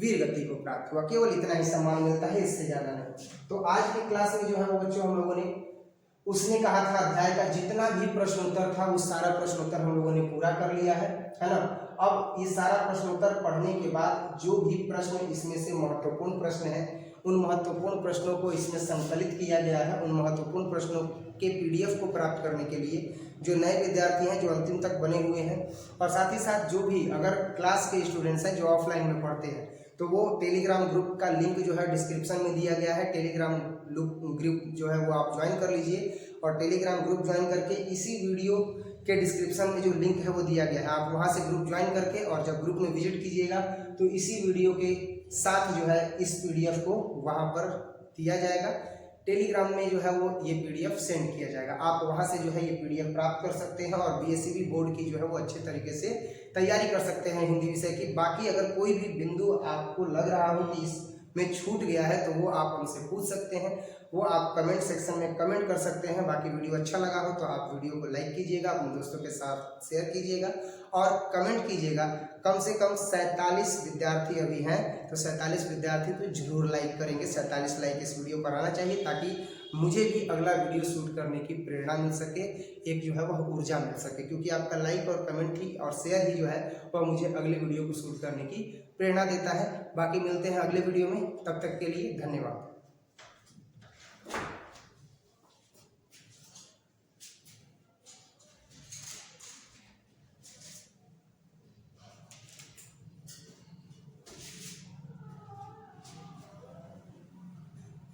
A: वीर गति को प्राप्त हुआ। केवल इतना ही सम्मान मिलता है, इससे ज्यादा नहीं। तो आज की क्लास में जो है वो बच्चों हम लोगों ने उसने कहा था अध्याय का जितना भी प्रश्नोत्तर था वो सारा प्रश्नोत्तर हम लोगों ने पूरा कर लिया है ना। अब ये सारा प्रश्नोत्तर पढ़ने के बाद जो भी प्रश्न इसमें से महत्वपूर्ण प्रश्न है उन महत्वपूर्ण प्रश्नों को इसमें संकलित किया गया है। उन महत्वपूर्ण प्रश्नों के PDF को प्राप्त करने के लिए जो नए विद्यार्थी हैं जो अंतिम तक बने हुए हैं और साथ ही साथ जो भी अगर क्लास के स्टूडेंट्स हैं जो ऑफलाइन में पढ़ते हैं तो वो टेलीग्राम ग्रुप का लिंक जो है डिस्क्रिप्शन में दिया गया है। टेलीग्राम ग्रुप जो है वो आप ज्वाइन कर लीजिए और टेलीग्राम ग्रुप ज्वाइन करके इसी वीडियो के डिस्क्रिप्शन में जो लिंक है वो दिया गया है, आप वहाँ से ग्रुप ज्वाइन करके और जब ग्रुप में विजिट कीजिएगा तो इसी वीडियो के साथ जो है इस PDF को वहाँ पर दिया जाएगा। टेलीग्राम में जो है वो ये PDF सेंड किया जाएगा, आप वहाँ से जो है ये PDF प्राप्त कर सकते हैं और BSCB बोर्ड की जो है वो अच्छे तरीके से तैयारी कर सकते हैं हिंदी विषय की। बाकी अगर कोई भी बिंदु आपको लग रहा हो कि इसमें छूट गया है तो वो आप हमसे पूछ सकते हैं, वो आप कमेंट सेक्शन में कमेंट कर सकते हैं। बाकी वीडियो अच्छा लगा हो तो आप वीडियो को लाइक कीजिएगा, अपने दोस्तों के साथ शेयर कीजिएगा और कमेंट कीजिएगा। कम से कम 47 विद्यार्थी अभी हैं तो 47 विद्यार्थी तो जरूर लाइक करेंगे। 47 लाइक इस वीडियो पर आना चाहिए ताकि मुझे भी अगला वीडियो शूट करने की प्रेरणा मिल सके, एक जो है वह ऊर्जा मिल सके, क्योंकि आपका लाइक और कमेंट ही और शेयर ही जो है वह मुझे अगले वीडियो को शूट करने की प्रेरणा देता है। बाकी मिलते हैं अगले वीडियो में, तब तक के लिए धन्यवाद।